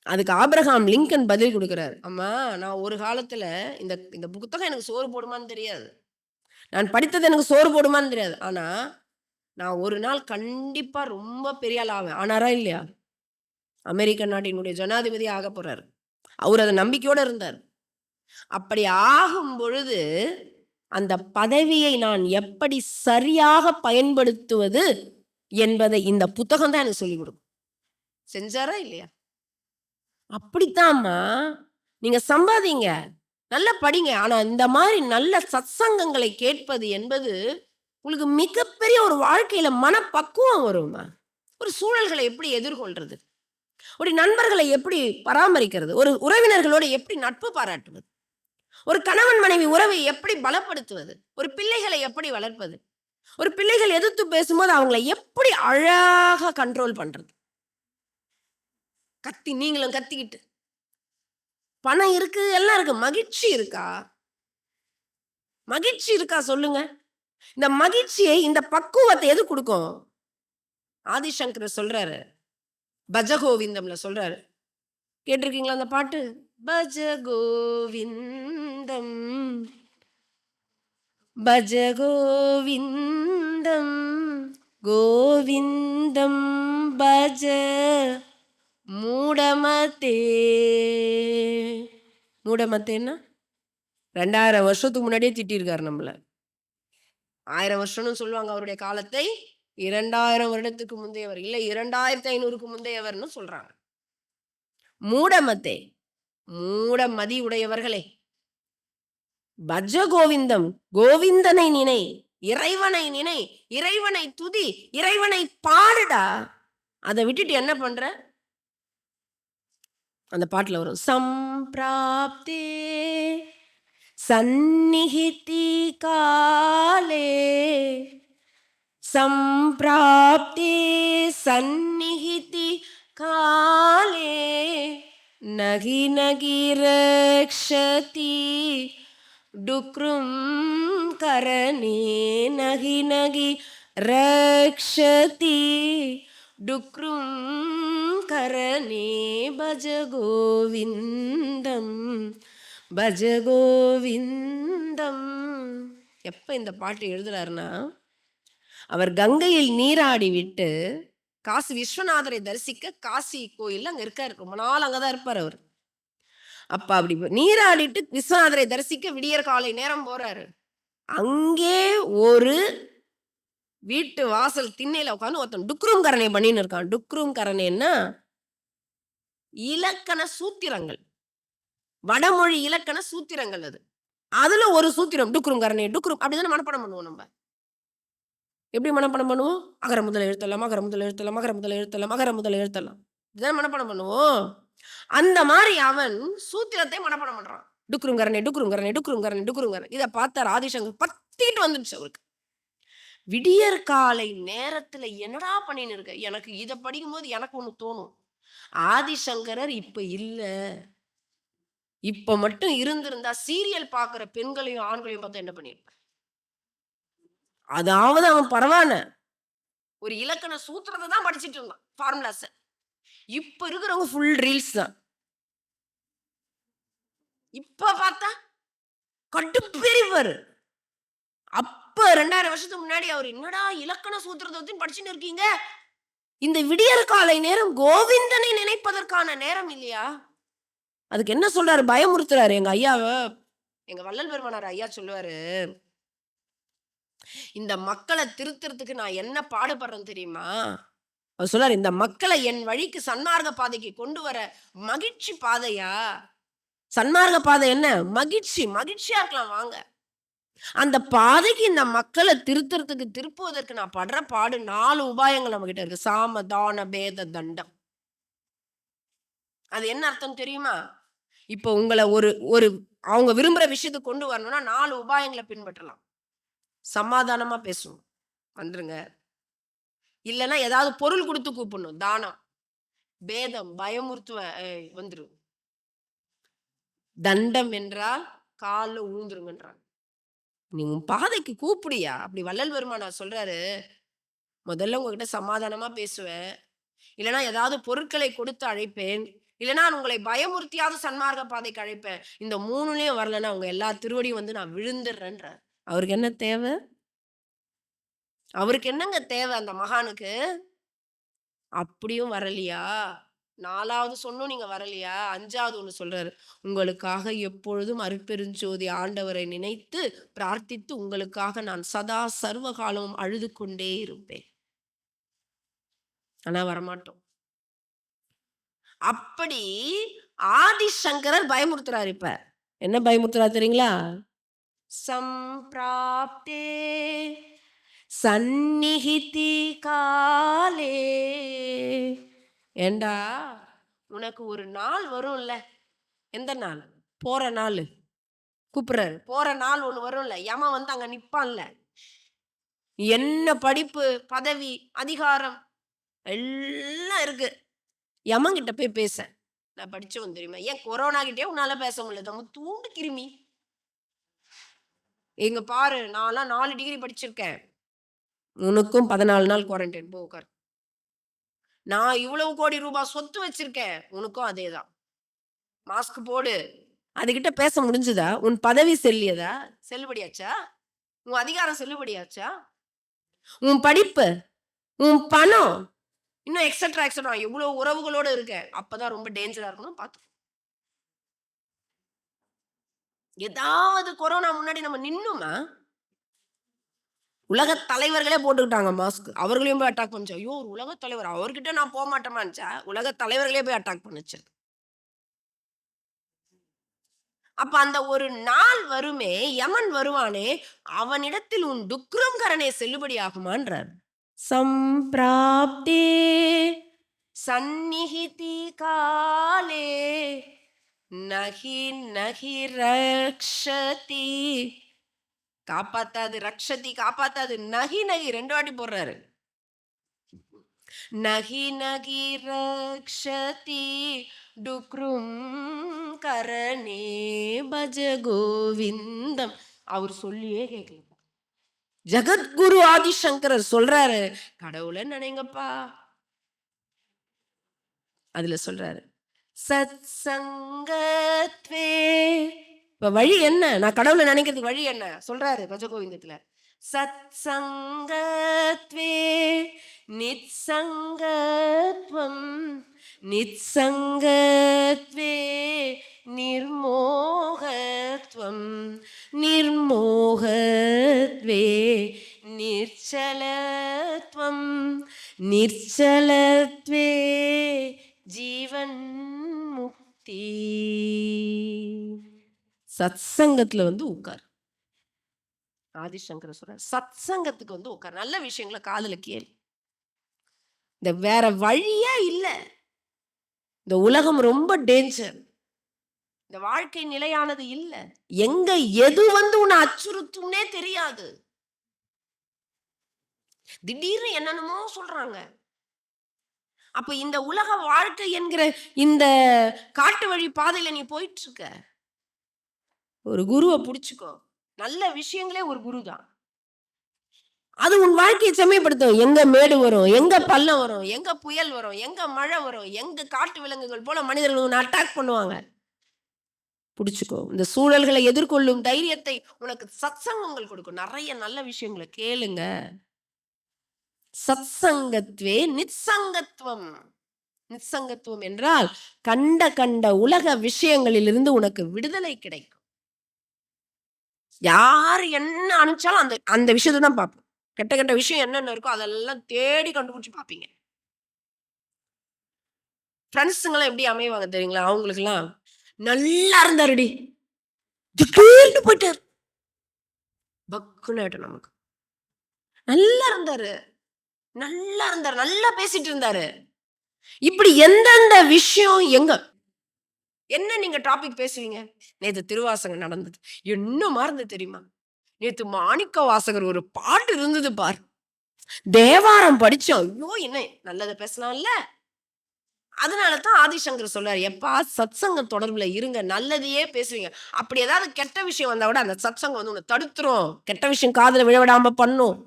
அதுக்கு ஆபிரகாம் லிங்கன் பதில் கொடுக்கிறார். அம்மா, நான் ஒரு காலத்துல இந்த இந்த புத்தகம் எனக்கு சோறு போடுமான்னு தெரியாது. நான் படித்தது எனக்கு சோறு போடுமான்னு தெரியாது. ஆனா, நான் ஒரு நாள் கண்டிப்பா ரொம்ப பெரிய ஆள் ஆவேன். ஆனாரா இல்லையா? அமெரிக்க நாட்டினுடைய ஜனாதிபதி ஆகப் போறாரு. அவரு அத நம்பிக்கையோட இருந்தார். அப்படி ஆகும் பொழுது, அந்த பதவியை நான் எப்படி சரியாக பயன்படுத்துவது என்பதை இந்த புத்தகம் தான் எனக்கு சொல்லிக் கொடுக்கும். செஞ்சாரா இல்லையா? அப்படித்தாம்மா, நீங்க சம்பாதிங்க. நல்லா படிங்க. ஆனா இந்த மாரி நல்ல சத்சங்கங்களை கேட்பது என்பது, உங்களுக்கு மிகப்பெரிய ஒரு வாழ்க்கையில மனப்பக்குவம் வரும்மா. ஒரு சூழல்களை எப்படி எதிர்கொள்றது? ஒரு நண்பர்களை எப்படி பராமரிக்கிறது? ஒரு உறவினர்களோடு எப்படி நட்பு பாராட்டுவது? ஒரு கணவன் மனைவி உறவை எப்படி பலப்படுத்துவது? ஒரு பிள்ளைகளை எப்படி வளர்ப்பது? ஒரு பிள்ளைகள் எதிர்த்து பேசும்போது அவங்கள எப்படி அழகா கண்ட்ரோல் பண்றது? நீங்களும் கத்திக்கிட்டு. பணம் இருக்கு, எல்லாம் இருக்கு. மகிழ்ச்சி இருக்கா? மகிழ்ச்சி இருக்கா சொல்லுங்க? இந்த மகிழ்ச்சியை, இந்த பக்குவத்தை எது குடுக்கும்? ஆதிசங்கரர் சொல்றாரு. பஜகோவிந்தம்ல சொல்றாரு. கேட்டிருக்கீங்களா அந்த பாட்டு? பஜகோவிந்தம் பஜகோவிந்தம் கோவிந்தம் பஜ மூடமதே. மூடமத்தேன்னா 2000 வருஷத்துக்கு முன்னாடியே திட்டியிருக்காரு நம்மள. 1000 வருஷம்னு சொல்லுவாங்க அவருடைய காலத்தை. 2000 வருடத்துக்கு முந்தையவர். இல்ல 2500க்கு முந்தையவர்ன்னு சொல்றாங்க. மூடமத்தே, மூடமதி உடையவர்களே, பஜ கோவிந்தம், கோவிந்தனை நினை, இறைவனை நினை, இறைவனை துதி, இறைவனை பாடுடா. அதை விட்டுட்டு என்ன பண்ற? அந்த பாட்டுல வரும், சம்பிராப்தே சந்நிஹிதி காலே, சம்பிராப்தே சந்நிஹிதி காலே, நகி நகி ரக்ஷதி டுக்ரும் கரனே, நகி நகி ரக்ஷதி டுக்ரும் கரனே, பஜ கோவிந்தம் பஜ கோவிந்தம். எப்ப இந்த பாட்டு எழுதுறாருன்னா, அவர் கங்கையில் நீராடி விட்டு காசி விஸ்வநாதரை தரிசிக்க காசி கோயில் அங்க இருக்காரு. ரொம்ப நாள் அங்கதான் இருப்பார் அவர். அப்ப அப்படி நீராடிட்டு விஸ்வநாதரை தரிசிக்க விடியற் காலை நேரம் போறாரு. அங்கே ஒரு வீட்டு வாசல் திண்ணையில உட்காந்து ஒருத்தன் டுக்ரும் கரணை பண்ணின்னு இருக்கான். டுக்ரும் கரணைன்னா இலக்கண சூத்திரங்கள், வடமொழி இலக்கண சூத்திரங்கள். அதுல ஒரு சூத்திரம் டுக்ரும் கரணை. டுக்ரும் அப்படிதானே மனப்பாடம் பண்ணுவோம் நம்ம. எப்படி மனப்பாடம் பண்ணுவோம்? அகர முதல் எழுத்தெல்லாம், மகர முதல் எழுத்தெல்லாம், மகர முதல் எழுத்தெல்லாம், மகர முதல் எழுத்தெல்லாம். இதுதான் மனப்பாடம் பண்ணுவோம். அந்த மாதிரி அவன் சூத்திரத்தை மனப்பாடம் பண்றான். டுக்ரும் கரணை, டுக்ரும் கரணை, டுக்ரும் கரணை, டுக்ரும் கரணை. இதை பார்த்தார் ஆதிசங்கர். பத்திட்டு வந்துடுச்சு அவருக்கு. விடியற் காலை நேரத்துல என்னடா பண்ணின்னு இருக்க? எனக்கு இதை படிக்கும்போது எனக்கு ஒண்ணு தோணும். ஆதிசங்கரர் இப்ப இல்ல, இப்ப மட்டும் இருந்திருந்தா சீரியல் பாக்குற பெண்களையும் ஆண்களையும் பார்த்து என்ன பண்ணிருப்ப? அதாவது அவன் பரவாயில்ல, ஒரு இலக்கண சூத்திரத்தை தான் படிச்சுட்டு இருந்தான், ஃபார்முலாஸ். இப்ப இருக்கிறவங்க ஃபுல் ரீல்ஸ் தான். இப்ப பார்த்தா கட்டுப்பெரியவர். அப்ப 2000 வருஷத்துக்கு முன்னாடி அவர் என்னடா இலக்கண சூத்திரத்தை படிச்சுட்டு இருக்கீங்க? இந்த விடியற் காலை நேரம் கோவிந்தனை நினைப்பதற்கான நேரம் இல்லையா? அதுக்கு என்ன சொல்றாரு? பயமுறுத்துறாரு. எங்க ஐயாவ, எங்க வள்ளல் பெருமானார் ஐயா சொல்லுவாரு, இந்த மக்களை திருத்துறதுக்கு நான் என்ன பாடுபடுறேன் தெரியுமா? அவர் சொல்றாரு, இந்த மக்களை என் வழிக்கு சன்மார்க்க பாதைக்கு கொண்டு வர மகிழ்ச்சி பாதையா? சன்மார்க்க பாதை என்ன? மகிழ்ச்சி. மகிழ்ச்சியா இருக்கலாம் வாங்க. அந்த பாதைக்கு இந்த மக்களை திருப்புவதற்கு நான் படுற பாடு 4 உபாயங்கள் நம்ம கிட்ட இருக்கு. சாம தான பேத தண்டம். அது என்ன அர்த்தம் தெரியுமா? இப்ப உங்களை ஒரு ஒரு அவங்க விரும்புற விஷயத்துக்கு கொண்டு வரணும்னா 4 உபாயங்களை பின்பற்றலாம். சமாதானமா பேசணும், வந்துருங்க. இல்லைன்னா ஏதாவது பொருள் கொடுத்து கூப்பிடணும், தானம். பேதம், பயமுறுத்துவ, வந்துரு. தண்டம் என்றால் கால்ல ஊந்துருங்கன்றாங்க. நீ உன் பாதைக்கு கூப்பிடியா? அப்படி வள்ளல் பெருமானார் சொல்றாரு, முதல்ல உங்ககிட்ட சமாதானமா பேசுவேன், இல்லைன்னா ஏதாவது பொருட்களை கொடுத்து அழைப்பேன், இல்லைன்னா உங்களை பயமுறுத்தியாவது சன்மார்க்க பாதைக்கு அழைப்பேன். இந்த 3லயும் வரலன்னா உங்க எல்லா திருவடியும் வந்து நான் விழுந்துடுறேன்றார். அவருக்கு என்ன தேவை? அவருக்கு என்னங்க தேவை அந்த மகானுக்கு? அப்படியும் வரலையா? 4வது சொன்னும் நீங்க வரலையா? 5வது ஒண்ணு சொல்றாரு. உங்களுக்காக எப்பொழுதும் அருட்பெருஞ்சோதி ஆண்டவரை நினைத்து, பிரார்த்தித்து உங்களுக்காக நான் சதா சர்வ காலமும் அழுது கொண்டே இருப்பேன். ஆனா வரமாட்டோம். அப்படி ஆதிசங்கரர் பயமுறுத்துறாரு இப்ப. என்ன பயமுறுத்துறாரு தெரியுங்களா? சம்பிராப்தே சந்நிஹிதி காலே. ஏண்டா உனக்கு ஒரு நாள் வரும்ல. எந்த நாள்? போற நாள். கூப்பிடுறாரு. போற நாள் ஒண்ணு வரும்ல. யமன் வந்து அங்க நிப்பான்ல. என்ன படிப்பு, பதவி, அதிகாரம் எல்லாம் இருக்கு. யமன் கிட்ட போய் பேச. நான் படிச்சவன் தெரியுமா? ஏன் கொரோனா கிட்டே உன்னால பேச முடியல? தம்ம தூண்டு கிருமி. இங்க பாரு, நான்லாம் 4 டிகிரி படிச்சிருக்கேன். உனக்கும் 14 நாள் குவாரண்டைன். போ உட்கார். நான் இவ்வளவு கோடி ரூபாய் சொத்து வச்சிருக்கேன். உனக்கும் அதேதான். மாஸ்க் போடு. அதுகிட்ட பேச முடிஞ்சுதா? உன் பதவி செல்லியதா? செல்லுபடியாச்சா? உன் அதிகாரம் செல்லுபடியாச்சா? உன் படிப்பு, உன் பணம், இன்னும் எக்ஸெட்ரா எக்ஸெட்ரா எவ்வளவு உறவுகளோட இருக்க. அப்பதான் ரொம்ப டேஞ்சரா இருக்கணும் பார்த்து. ஏதாவது கொரோனா முன்னாடி நம்ம நின்னுமா? உலக தலைவர்களே போட்டுக்கிட்டாங்க மாஸ்க். அவர்களையும் போய் அட்டாக் பண்ணுச்சு. ஐயோ! ஒரு உலக தலைவர் அவர்கிட்ட நான் போமாட்டேமான்ச்சா? உலக தலைவர்களே போய் அட்டாக் பண்ணுச்சு. அப்ப அந்த ஒரு நாள் வருமே, யமன் வருவானே, அவனிடத்தில் உன் துக்ரம் கரணே செல்லுபடியாகுமான்றார். சம்பிராப்தே சந்நிஹிதி காலே நஹி நஹி ரக்ஷதி. காப்பாத்தாது, ரக்ஷதி காப்பாத்தாது. நஹி நஹி 2 வாட்டி போடுறாரு. நஹி நஹி ரக்ஷதி டுக்ரும் கரணே பஜ கோவிந்தம். அவர் சொல்லியே கேட்கல. ஜகத்குரு ஆதிசங்கரர் சொல்றாரு, கடவுளை நினைங்கப்பா. அதுல சொல்றாரு, சத் சங்கத்வே. இப்ப வழி என்ன? நான் கடவுளை நினைக்கிறதுக்கு வழி என்ன சொல்றாரு பஜகோவிந்தத்துல. சத் சங்கத்வே நித்சங்கத்வம் நித்சங்கத்வே நிர்மோகத்வம் நிர்மோகத்வே நிர்ச்சலத்வம் நிர்ச்சலத்வே ஜீவன் முக்தி. சத்சங்கத்துல வந்து உட்கார். ஆதிசங்கர சொல்றார், சத்சங்கத்துக்கு வந்து உட்கார். நல்ல விஷயங்களை காதுல கேளு. இந்த வேற வழியே இல்ல. இந்த உலகம் ரொம்ப டேஞ்சர். இந்த வாழ்க்கை நிலையானது இல்ல. எங்க எது வந்து உன்னை அச்சுறுத்தும்னே தெரியாது. திடீர்னு என்னென்னமோ சொல்றாங்க. அப்ப இந்த உலக வாழ்க்கை என்கிற இந்த காட்டு வழி பாதையில நீ போயிட்டு இருக்க. ஒரு குருவை புடிச்சுக்கோ. நல்ல விஷயங்களே ஒரு குரு தான். அது உன் வாழ்க்கையை செம்மைப்படுத்தும். எங்க மேடு வரும், எங்க பள்ளம் வரும், எங்க புயல் வரும், எங்க மழை வரும், எங்க காட்டு விலங்குகள் போல மனிதர்கள் உன்னை அட்டாக் பண்ணுவாங்க. புடிச்சுக்கோ. இந்த சூழல்களை எதிர்கொள்ளும் தைரியத்தை உனக்கு சத்சங்கங்கள் கொடுக்கும். நிறைய நல்ல விஷயங்களை கேளுங்க. சத்சங்கத்வே நித்சங்கத்துவம். நித்சங்கத்துவம் என்றால் கண்ட கண்ட உலக விஷயங்களிலிருந்து உனக்கு விடுதலை கிடைக்கும். யார் என்ன அனுப்பிச்சாலும் அந்த அந்த விஷயத்தை தான் பார்ப்போம். கெட்ட கெட்ட விஷயம் என்னென்ன இருக்கோ அதெல்லாம் தேடி கண்டுபிடிச்சு பார்ப்பீங்க. ஃப்ரெண்ட்ஸுங்களாம் எப்படி அமைவாங்க தெரியுங்களா? அவங்களுக்குலாம் நல்லா இருந்தாருடி, திடீர்னு போயிட்டாரு. பக்குன்னு ஆயிட்டோம் நமக்கு. நல்லா இருந்தாரு, நல்லா இருந்தாரு, நல்லா பேசிட்டு இருந்தாரு. இப்படி எந்தெந்த விஷயம் எங்க என்ன நீங்க டாபிக் பேசுவீங்க? நேத்து திருவாசகம் நடந்தது. என்ன மறந்து தெரியுமா? நேத்து மாணிக்க வாசகர் ஒரு பாட்டு இருந்தது பார். தேவாரம் படிச்சோம். ஐயோ! என்ன நல்லத பேசலாம்ல. அதனால தான் ஆதிசங்கர் சொல்றாரு, எப்பா சத்சங்க தொடர்புல இருங்க. நல்லதையே பேசுவீங்க. அப்படி ஏதாவது கெட்ட விஷயம் வந்தா கூட அந்த சத்சங்கம் வந்து உன்னை தடுத்துரும். கெட்ட விஷயம் காதுல விழ விடாம பண்ணும்.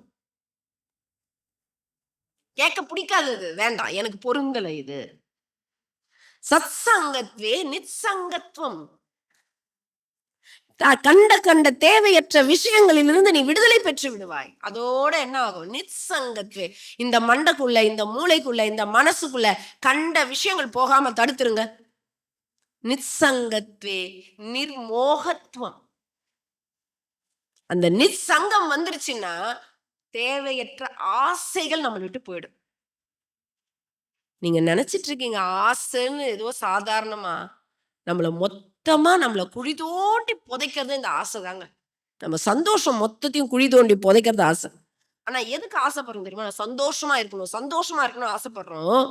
கேட்க பிடிக்காதது வேண்டாம். எனக்கு பொருந்தல இது. சத்சங்கத்வே நிச்சங்கத்துவம். கண்ட கண்ட தேவையற்ற விஷயங்களிலிருந்து நீ விடுதலை பெற்று விடுவாய். அதோட என்ன ஆகும்? நிச்சங்கத்வே. இந்த மண்டைக்குள்ள, இந்த மூளைக்குள்ள, இந்த மனசுக்குள்ள கண்ட விஷயங்கள் போகாம தடுத்துருங்க. நிச்சங்கத்வே நிர்மோகத்துவம். அந்த நிச்சங்கம் வந்துருச்சுன்னா தேவையற்ற ஆசைகள் நம்மளை விட்டு போயிடும். நீங்க நினைச்சிட்டு இருக்கீங்க ஆசைன்னு ஏதோ சாதாரணமா நம்மள குழி தோண்டி புதைக்கிறது இந்த ஆசை தாங்க. நம்ம சந்தோஷம் மொத்தத்தையும் குழி தோண்டி புதைக்கிறது ஆசை. ஆனா எதுக்கு ஆசைப்படுறோம் தெரியுமா? சந்தோஷமா இருக்கணும், சந்தோஷமா இருக்கணும் ஆசைப்படுறோம்.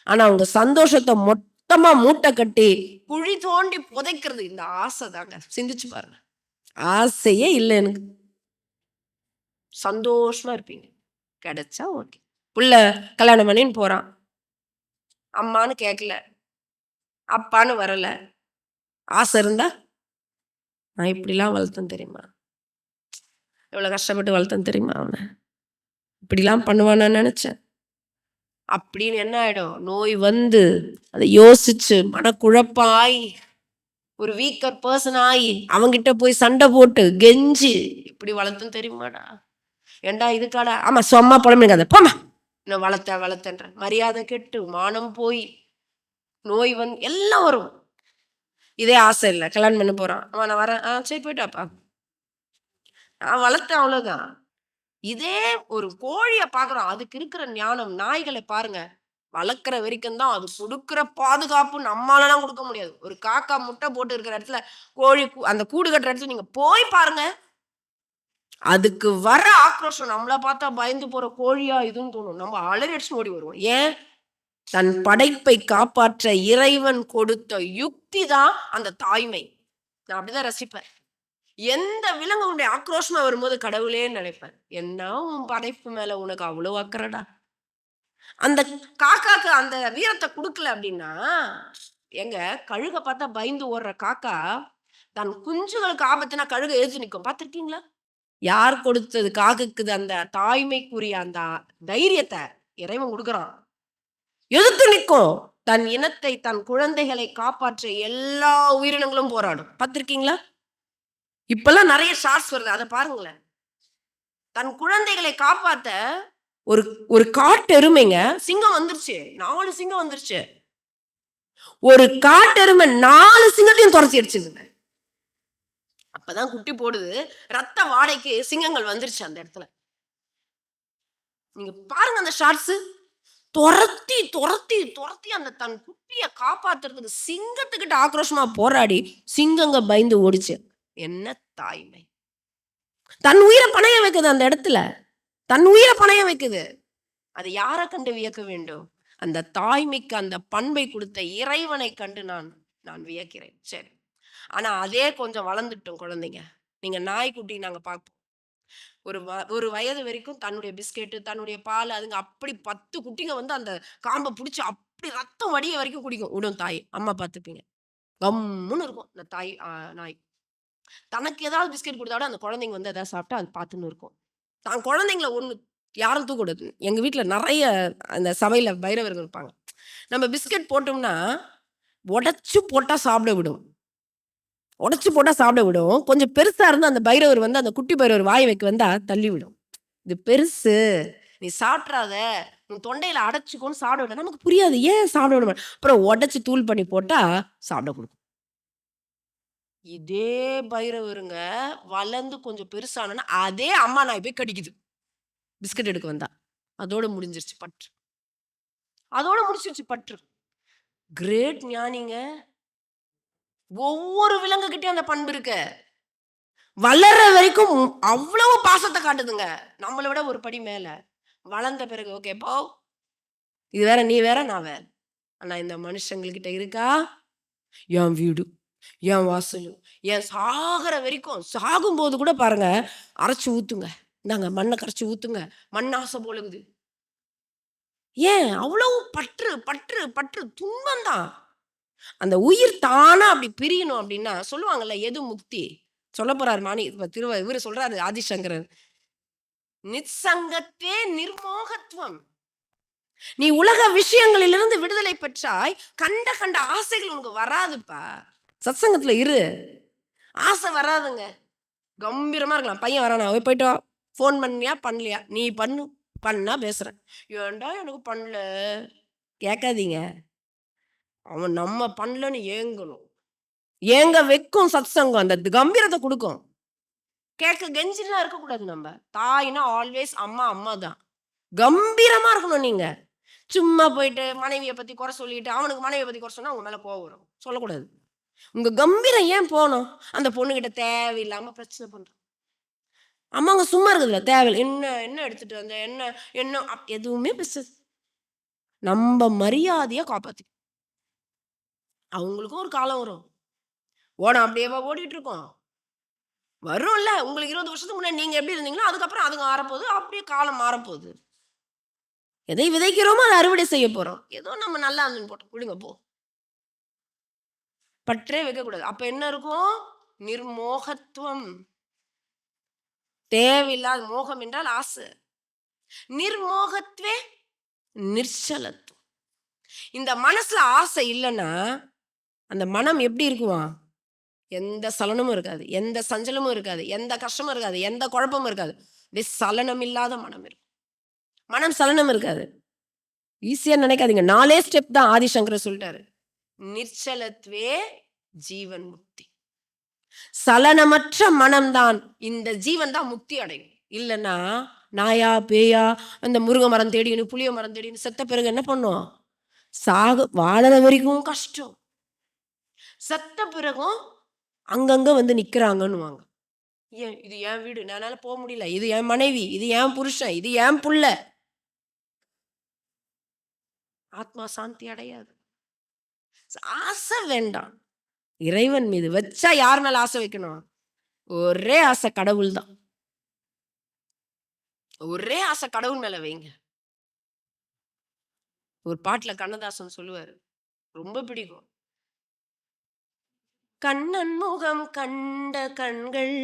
ஆனா உங்க சந்தோஷத்தை மொத்தமா மூட்டை கட்டி குழி தோண்டி புதைக்கிறது இந்த ஆசை தாங்க. சிந்திச்சு பாருங்க. ஆசையே இல்லை எனக்கு. சந்தோஷமா இருப்பீங்க. கிடைச்சா ஓகே. புள்ள கல்யாணம் பண்ணின்னு போறான். அம்மான்னு கேட்கல, அப்பான்னு வரல. ஆசை இருந்தா நான் இப்படிலாம் வளர்த்தேன் தெரியுமா? எவ்வளவு கஷ்டப்பட்டு வளர்த்தேன் தெரியுமா? அவனை இப்படிலாம் பண்ணுவான்னு நினைச்சேன். அப்படின்னு என்ன ஆயிடும்? நோய் வந்து அதை யோசிச்சு மனக்குழப்பம் ஆகி ஒரு வீக்கர் பர்சன் ஆகி அவங்கிட்ட போய் சண்டை போட்டு கெஞ்சி இப்படி வளர்த்தேன் தெரியுமாடா? ஏண்டா இதுக்காடா? ஆமா சும்மா புலம்பிக்காத போமா. நான் வளர்த்தேன்ற மரியாதை கெட்டு மானம் போய் நோய் வந்து எல்லாம் வரும். இதே ஆசை இல்லை. கல்யாணம் பண்ண போறான். அவன் நான் வரேன். சரி போயிட்டாப்பா. நான் வளர்த்தேன் அவ்வளவுதான். இதே ஒரு கோழிய பாக்குறோம். அதுக்கு இருக்கிற ஞானம். நாய்களை பாருங்க, வளர்க்குற வரைக்கும் தான் அது கொடுக்குற பாதுகாப்பு நம்மளாலாம் கொடுக்க முடியாது. ஒரு காக்கா முட்டை போட்டு இருக்கிற இடத்துல கோழி அந்த கூடு கட்டுற இடத்துல நீங்க போய் பாருங்க, அதுக்கு வர ஆக்ரோஷம் நம்மள பார்த்தா பயந்து போற கோழியா இதுன்னு தோணும். நம்ம அலறி அடிச்சு ஓடி வருவோம். ஏன்? தன் படைப்பை காப்பாற்ற இறைவன் கொடுத்த யுக்தி தான் அந்த தாய்மை. நான் அப்படிதான் ரசிப்பேன். எந்த விலங்குடைய ஆக்ரோஷமா வரும்போது கடவுளே நினைப்பேன், என்ன உன் படைப்பு மேல உனக்கு அவ்வளவு அக்கறடா. அந்த காக்காக்கு அந்த வீரத்தை கொடுக்கல அப்படின்னா, எங்க கழுக பார்த்தா பயந்து ஓடுற காக்கா தன் குஞ்சுகளுக்கு ஆபத்துனா கழுக எதிர்த்து நிற்கும். பார்த்திருக்கீங்களா? யார் கொடுத்தது காக்குக்கு அந்த தாய்மைக்குரிய அந்த தைரியத்தை? இறைவன் கொடுக்குறான். எதிர்த்து நிற்கும். தன் இனத்தை தன் குழந்தைகளை காப்பாற்ற எல்லா உயிரினங்களும் போராடும். பார்த்திருக்கீங்களா? இப்பெல்லாம் நிறைய ஷார்ட்ஸ் வருது, அதை பாருங்களேன். தன் குழந்தைகளை காப்பாத்த ஒரு ஒரு காட்டெருமைங்க சிங்கம் வந்துருச்சு. 4 சிங்கம் வந்துருச்சு. ஒரு காட்டெருமை 4 சிங்கத்தையும் துரத்தி அடிச்சுதுங்க. அப்பதான் குட்டி போடுது. ரத்த வாடைக்கு சிங்கங்கள் வந்துருச்சு அந்த இடத்துல. நீங்க பாருங்க அந்த ஷார்ட்ஸ். துரத்தி துரத்தி துரத்தி அந்த தன் குட்டிய காப்பாத்துறதுக்கு சிங்கத்துக்கிட்ட ஆக்ரோஷமா போராடி சிங்கங்க பயந்து ஓடிச்சு. என்ன தாய்மை! தன் உயிரை பணைய வைக்குது அந்த இடத்துல. தன் உயிரை பணைய வைக்குது. அதை யாரை கண்டு வியக்க வேண்டும்? அந்த தாய்மைக்கு அந்த பண்பை கொடுத்த இறைவனை கண்டு நான் வியக்கிறேன். சரி, ஆனா அதே கொஞ்சம் வளர்ந்துட்டோம் குழந்தைங்க. நீங்க நாய்க்குட்டி நாங்க பார்ப்போம். ஒரு வயது வரைக்கும் தன்னுடைய பிஸ்கெட்டு, தன்னுடைய பால், அதுங்க அப்படி 10 குட்டிங்க வந்து அந்த காம்பை பிடிச்சி அப்படி ரத்தம் வடிய வரைக்கும் குடிக்கும். விடும் தாய். அம்மா பார்த்துப்பீங்க. கம்முன்னு இருக்கும் அந்த தாய் நாய். தனக்கு ஏதாவது பிஸ்கெட் கொடுத்தா விட அந்த குழந்தைங்க வந்து எதாவது சாப்பிட்டா அது பார்த்துன்னு இருக்கும். தான் குழந்தைங்கள ஒண்ணு யாரும் தூக்கக்கூடாது. எங்க வீட்ல நிறைய அந்த சபையில பைரவர்கள் இருப்பாங்க. நம்ம பிஸ்கட் போட்டோம்னா, உடைச்சு போட்டா சாப்பிட விடும். உடைச்சு போட்டா சாப்பிட விடும். கொஞ்சம் பெருசா இருந்தா அந்த பைரவர் வந்து அந்த குட்டி பைரவர் வாய் வைக்க வந்தா தள்ளி விடும். இது பெருசு, நீ சாப்பிட்றாத, உன் தொண்டையில அடைச்சுக்கோன்னு சாப்பிட விட. நமக்கு புரியாது. ஏன் சாப்பிட விட மாட்டேன். அப்புறம் உடைச்சு தூள் பண்ணி போட்டா சாப்பிட கொடுக்கும். இதே பைரவருங்க வளர்ந்து கொஞ்சம் பெருசானா அதே அம்மா நாய் போய் கடிக்குது. பிஸ்கட் எடுக்க வந்தா. அதோட முடிஞ்சிருச்சு பற்று. அதோட முடிச்சிருச்சு பற்று. கிரேட் ஞானிங்க. ஒவ்வொரு விலங்கு கிட்டயும் அந்த பண்பு இருக்கு. வளர்ற வரைக்கும் அவ்வளவு பாசத்தை காட்டுதுங்க. நம்மளை விட ஒரு படி மேல. வளர்ந்த பிறகு ஓகே போ, இது வேற, நீ வேற, நான் வேற. ஆனா இந்த மனுஷங்கள்கிட்ட இருக்கா? என் வீடு, என் வாசல், என் சாகிற வரைக்கும், சாகும்போது கூட பாருங்க அரைச்சு ஊத்துங்க. இந்தாங்க மண்ணை கரைச்சு ஊத்துங்க. மண்ணாசை போலுகுது. ஏன் அவ்வளவு பற்று பற்று பற்று? துன்பம் தான். அந்த உயிர் தானா அப்படி பிரியணும் அப்படின்னா சொல்லுவாங்கல்ல, எது முக்தி? சொல்ல போறாரு மாணி இவரு சொல்றாரு ஆதிசங்கரர். நிச்சங்கத்தே நிர்மோகத்துவம். நீ உலக விஷயங்களிலிருந்து விடுதலை பெற்றாய். கண்ட கண்ட ஆசைகள் உனக்கு வராதுப்பா. சத்சங்கத்துல இரு. ஆசை வராதுங்க. கம்பீரமா இருக்கலாம். பையன் வரானா? போயிட்டு வா. ஃபோன் பண்ணியா? பண்ணலையா? நீ பண்ணு. பண்ணா பேசுறேன். ஏன்டா எனக்கு பண்ணல? கேட்காதீங்க. அவன் நம்ம பண்ணலன்னு ஏங்கணும். ஏங்க வைக்கும் சத்சங்கம். அந்த கம்பீரத்த குடுக்கும். கேட்க கெஞ்சிலாம் இருக்கக்கூடாது நம்ம. தாய்னா ஆல்வேஸ் அம்மா, அம்மா தான். கம்பீரமா இருக்கணும் நீங்க. சும்மா போயிட்டு மனைவிய பத்தி குறை சொல்லிட்டு, அவனுக்கு மனைவிய பத்தி குறை சொன்னா உங்க மேல கோவம் வரும். சொல்லக்கூடாது. உங்க கம்பீரம் ஏன் போணும்? அந்த பொண்ணுகிட்ட தேவையில்லாம பிரச்சனை பண்றோம். அம்மாங்க சும்மா இருக்குதுல்ல தேவையில்ல. என்ன என்ன எடுத்துட்டு வந்த? என்ன என்ன எதுவுமே பேசாது. நம்ம மரியாதைய காப்பாத்தி. அவங்களுக்கும் ஒரு காலம் வரும். அப்படியேவா ஓடிட்டு இருக்கோம்? வரும்ல. உங்களுக்கு 20 வருஷத்துக்கு முன்னாடி நீங்க எப்படி இருந்தீங்களோ, அதுக்கப்புறம் அதுங்க மாறப்போகுது. அப்படியே காலம் மாறப்போகுது. எதை விதைக்கிறோமோ அதை அறுவடை செய்ய போறோம். ஏதோ நம்ம நல்லா இருந்துன்னு போட்டோம். விடுங்க போ. பற்றே வைக்கக்கூடாது. அப்ப என்ன இருக்கும்? நிர்மோகத்துவம். தேவையில்லாத மோகம் என்றால் ஆசை. நிர்மோகத்வே நிர்ச்சலத்துவம். இந்த மனசுல ஆசை இல்லைன்னா அந்த மனம் எப்படி இருக்குமா? எந்த சலனமும் இருக்காது, எந்த சஞ்சலமும் இருக்காது, எந்த கஷ்டமும் இருக்காது, எந்த குழப்பமும் இருக்காது. சலனம் இல்லாத மனம் இருக்கும். மனம் சலனம் இருக்காது. ஈஸியா நினைக்காதீங்க. 4 ஸ்டெப் தான் ஆதிசங்கரர் சொல்லிட்டாரு. நிர்ச்சலத்வே ஜீவன் முக்தி. சலனமற்ற மனம்தான் இந்த ஜீவன் தான் முக்தி அடையும். இல்லைன்னா நாயா பேயா அந்த முருக மரம் தேடின்னு புளிய மரம் தேடின்னு செத்த பிறகு என்ன பண்ணும்? வாழற வரைக்கும் கஷ்டம். செத்த பிறகும் அங்கங்க வந்து நிக்கிறாங்கன்னுவாங்க. ஏன் இது என் வீடு, என்னால போக முடியல, இது என் மனைவி, இது என் புருஷன், இது என் புள்ள. ஆத்மா சாந்தி அடையாது. ஆசை வேண்டாம். இறைவன் மீது வச்சா யார் மேல ஆசை வைக்கணும்? ஒரே ஆசை கடவுள் தான். ஒரே ஆசை கடவுள் மேல வைங்க. ஒரு பாட்டுல கண்ணதாசன் சொல்லுவாரு, ரொம்ப பிடிக்கும். கண்ணன் முகம் கண்ட கண்கள்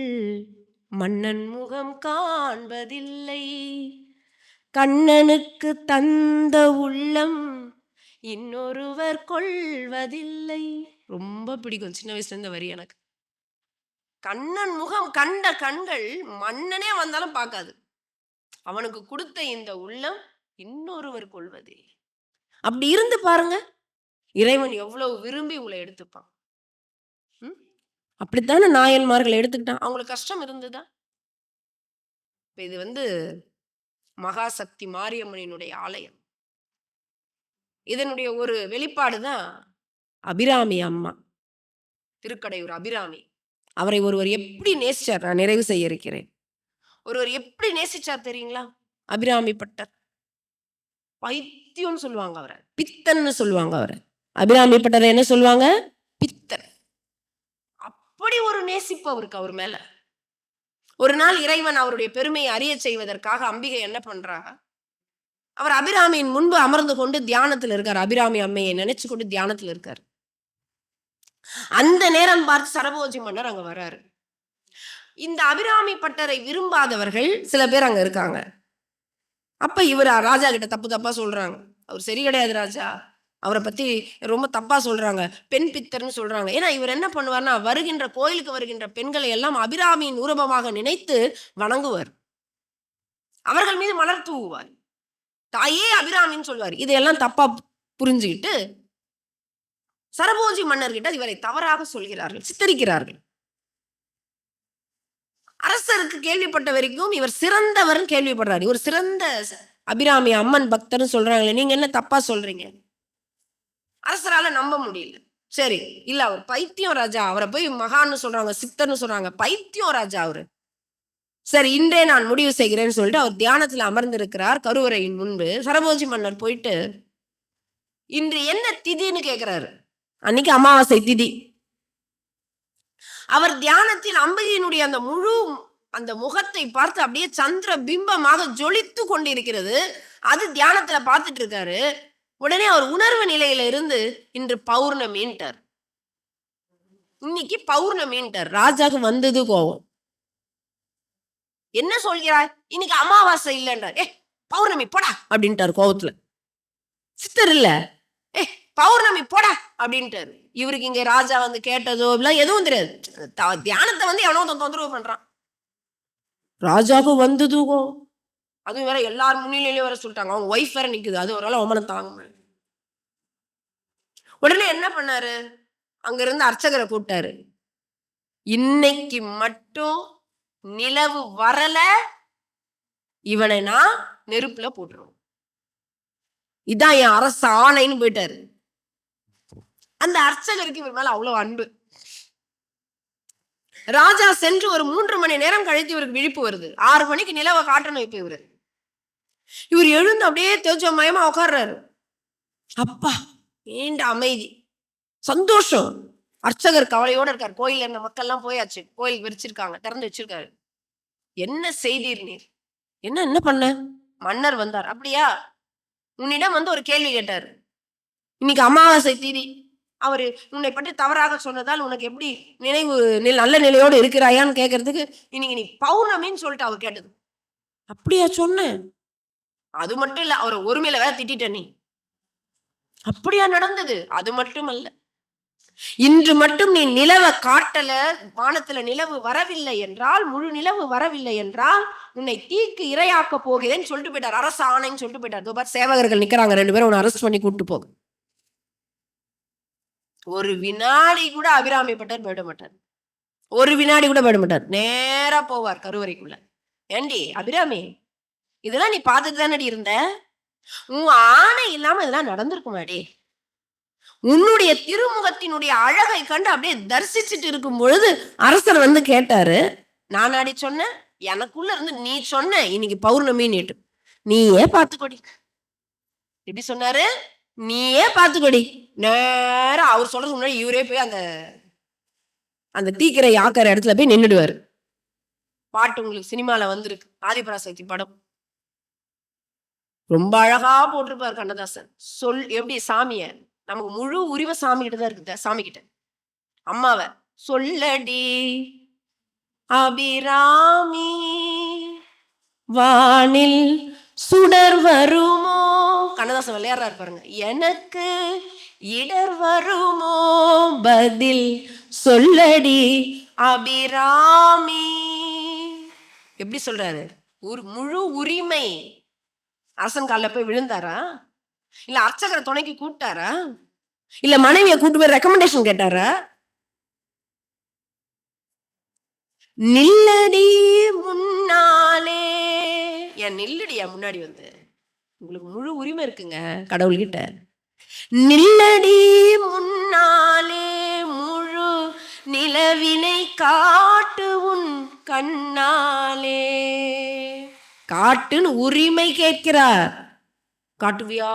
மன்னன் முகம் காண்பதில்லை, கண்ணனுக்கு தந்த உள்ளம் இன்னொருவர் கொள்வதில்லை. ரொம்ப பிடிக்கும் சின்ன வயசுல இருந்த வரி எனக்கு. கண்ணன் முகம் கண்ட கண்கள் மன்னனே வந்தாலும் பார்க்காது. அவனுக்கு கொடுத்த இந்த உள்ளம் இன்னொருவர் கொள்வதே. அப்படி இருந்து பாருங்க, இறைவன் எவ்வளவு விரும்பி உங்களை எடுத்துப்பான். அப்படித்தானே நாயன்மார்கள் எடுத்துக்கிட்டான். அவங்களுக்கு கஷ்டம் இருந்ததா? இது மகாசக்தி மாரியம்மனினுடைய ஆலயம். இதனுடைய ஒரு வெளிப்பாடு தான் அபிராமி அம்மா, திருக்கடையூர் அபிராமி. அவரை ஒருவர் எப்படி நேசிச்சார்? நான் நிறைவு செய்ய இருக்கிறேன். ஒருவர் எப்படி நேசிச்சார் தெரியுங்களா? அபிராமி பட்டர். பைத்தியம் சொல்லுவாங்க அவரை, பித்தன்னு சொல்லுவாங்க அவரை. அபிராமி பட்டரை என்ன சொல்லுவாங்க? பித்தர். அப்படி ஒரு நேசிப்பு அவருக்கு அவர் மேல. ஒரு நாள் இறைவன் அவருடைய பெருமையை அறிய செய்வதற்காக அம்பிகை என்ன பண்றா? அவர் அபிராமியின் முன்பு அமர்ந்து கொண்டு தியானத்தில் இருக்கார். அபிராமி அம்மையை நினைச்சு கொண்டு தியானத்தில் இருக்கார். அந்த நேரம் பார்த்து சரபோஜி மன்னர் அங்க வர்றாரு. இந்த அபிராமி பட்டரை விரும்பாதவர்கள் சில பேர் அங்க இருக்காங்க. அப்ப இவர் ராஜா கிட்ட தப்பா சொல்றாங்க. அவர் சரி கிடையாது ராஜா, அவரை பத்தி ரொம்ப தப்பா சொல்றாங்க, பெண் பித்தர்னு சொல்றாங்க. ஏன்னா இவர் என்ன பண்ணுவார்னா, வருகின்ற கோயிலுக்கு வருகின்ற பெண்களை எல்லாம் அபிராமியின் உருவமாக நினைத்து வணங்குவார். அவர்கள் மீது மலர் தூவுவார். தாயே அபிராமின்னு சொல்வார். இதையெல்லாம் தப்பா புரிஞ்சுக்கிட்டு சரபோஜி மன்னர்கிட்ட இவரை தவறாக சொல்கிறார்கள், சித்தரிக்கிறார்கள். அரசருக்கு கேள்விப்பட்ட வரைக்கும் இவர் சிறந்தவர் கேள்விப்படுறாரு. ஒரு சிறந்த அபிராமி அம்மன் பக்தர்னு சொல்றாங்களே, நீங்க என்ன தப்பா சொல்றீங்க? அரசரால நம்ப முடியல. சரி, இல்ல அவர் பைத்தியம் ராஜா, அவரை போய் மகான்னு சொல்றாங்க, சித்தர்னு சொல்றாங்க, பைத்தியம் ராஜா அவரு. சரி, இன்றே நான் முடிவு செய்கிறேன்னு சொல்லிட்டு அவர் தியானத்துல அமர்ந்திருக்கிறார் கருவறையின் முன்பு. சரபோஜி மன்னர் போயிட்டு இன்று என்ன திதின்னு கேட்கிறாரு. அன்னைக்கு அமாவாசை திதி. அவர் தியானத்தில் அம்பிகையினுடைய அந்த முகத்தை பார்த்து அப்படியே சந்திர பிம்பமாக ஜொலித்து கொண்டிருக்கிறது. அது தியானத்துல பார்த்துட்டு இருக்காரு. உடனே அவர் உணர்வு நிலையில இருந்து இன்று பௌர்ணமின்ட்டார். இன்னைக்கு பௌர்ணமின்ட்டார். ராஜாக்கு வந்தது கோபம். என்ன சொல்கிறார்? இன்னைக்கு அமாவாசை இல்லைன்றார். பௌர்ணமி போடா அப்படின்ட்டார் கோபத்துல. சித்தர் இல்ல, ஏ பௌர்ணமி போடா அப்படின்ட்டாரு. இவருக்கு இங்க ராஜா வந்து கேட்டதோ எல்லாம் எதுவும் தெரியாது. தியானத்தை வந்து எவனோ தொந்தரவு பண்றான். ராஜாவுக்கு வந்ததுகோ, அதுவும் வேற எல்லாரும் முன்னிலையிலே வர சொல்லிட்டாங்க. அவங்க ஒய்ஃப் வேற நிக்குது. அது ஒரு அவமானம் தாங்க முடியல. உடனே என்ன பண்ணாரு, அங்க இருந்து அர்ச்சகரை கூப்பிட்டாரு. இன்னைக்கு மட்டும் நிலவு வரல, இவனை நான் நெருப்புல போட்டுருவேன். இதான் என் அரசு ஆணைன்னு போயிட்டாரு. அந்த அர்ச்சகருக்கு இவர் மேல அவ்வளவு அன்பு. ராஜா சென்று ஒரு 3 மணி நேரம் கழித்து இவருக்கு விழிப்பு வருது. 6 மணிக்கு நிலவை காட்டணும். இப்ப இவர் எழுந்து அப்படியே தேஜமயமா உட்கார்றாரு. அப்பா நீண்ட அமைதி, சந்தோஷம். அர்ச்சகர் கவலையோட இருக்கார். கோயில் இருந்த மக்கள் எல்லாம் போயாச்சு. கோயில் விரிச்சிருக்காங்க, திறந்து வச்சிருக்காரு. என்ன செய்தீர் நீர்? என்ன பண்ண? மன்னர் வந்தார். அப்படியா? உன்னிடம் வந்து ஒரு கேள்வி கேட்டார். இன்னைக்கு அமாவாசை தீதி, அவரு உன்னை பற்றி தவறாக சொன்னதால் உனக்கு எப்படி நினைவு நல்ல நிலையோடு இருக்கிறாயான்னு கேட்கறதுக்கு, இன்னைக்கு நீ பௌர்ணமின்னு சொல்லிட்டு அவர் கேட்டது. அப்படியா சொன்னேன்? அது மட்டும் இல்ல, அவரை ஒருமையில வேற திட்ட நீ. அப்படியா நடந்தது? அது மட்டும் அல்ல, இன்று மட்டும் நீ நிலவை காட்டல, வானத்துல நிலவு வரவில்லை என்றால், முழு நிலவு வரவில்லை என்றால் உன்னை தீக்கு இரையாக்க போகிறேன்னு சொல்லிட்டு போயிட்டார். அரசு ஆணைன்னு சொல்லிட்டு போயிட்டார். சேவகர்கள் நிக்கிறாங்க, 2 பேரும் உன்னை அரெஸ்ட் பண்ணி கூட்டு போக. ஒரு வினாடி கூட அபிராமி பட்டர் போயிட மாட்டார். ஒரு வினாடி கூட போயிட மாட்டார். நேரா போவார் கருவறைக்குள்ள. ஏண்டி அபிராமி, இதெல்லாம் நீ பார்த்துட்டு தானடி இருந்த? உன் ஆணை இல்லாம இதெல்லாம் நடந்திருக்குமாடி? உன்னுடைய திருமுகத்தினுடைய அழகை கண்டு அப்படியே தரிசிச்சுட்டு இருக்கும் பொழுது அரசர் வந்து கேட்டாரு, நானாடி சொன்னேன்? எனக்குள்ள இருந்து நீ சொன்ன இன்னைக்கு பௌர்ணமி நீட்டு, நீயே பார்த்துக்கொடி. எப்படி சொன்னாரு? நீயே பார்த்துக்கொடி. நேரம் அவர் சொல்றது முன்னாடி இவரே போய் அந்த அந்த தீக்கிரை ஆக்கிற இடத்துல போய் நின்றுடுவாரு. பாட்டு உங்களுக்கு சினிமால வந்திருக்கு, ஆதிபராசக்தி படம். ரொம்ப அழகா போட்டிருப்பாரு கண்ணதாசன். எப்படி சாமிய, நமக்கு முழு உரிமை சாமி கிட்டதான் இருக்குது. சாமி கிட்ட அம்மாவ சொல்லடி அபிராமி, வானில் சுடர் வருமோ, கண்ணதாசன் விளையாடுறாரு பாருங்க. எனக்கு இடர் வருமோ, பதில் சொல்லடி அபிராமி. எப்படி சொல்றாரு? முழு உரிமை. அரசன் கால போய் விழுந்தாரா? இல்ல அர்ச்சகரை துணைக்கு கூப்பிட்டாரா? இல்ல மனைவியை கூட்டு போய் ரெக்கமெண்டேஷன் கேட்டாரா? நில்லடி முன்னாலே, என் நில்லுடியா முன்னாடி வந்து, உங்களுக்கு முழு உரிமை இருக்குங்க கடவுள்கிட்ட. நில்லடி முன்னாலே, முழு நிலவினை காட்டு உன் கண்ணாலே. காட்டுன்னு உரிமை கேட்கிறார். காட்டுவியா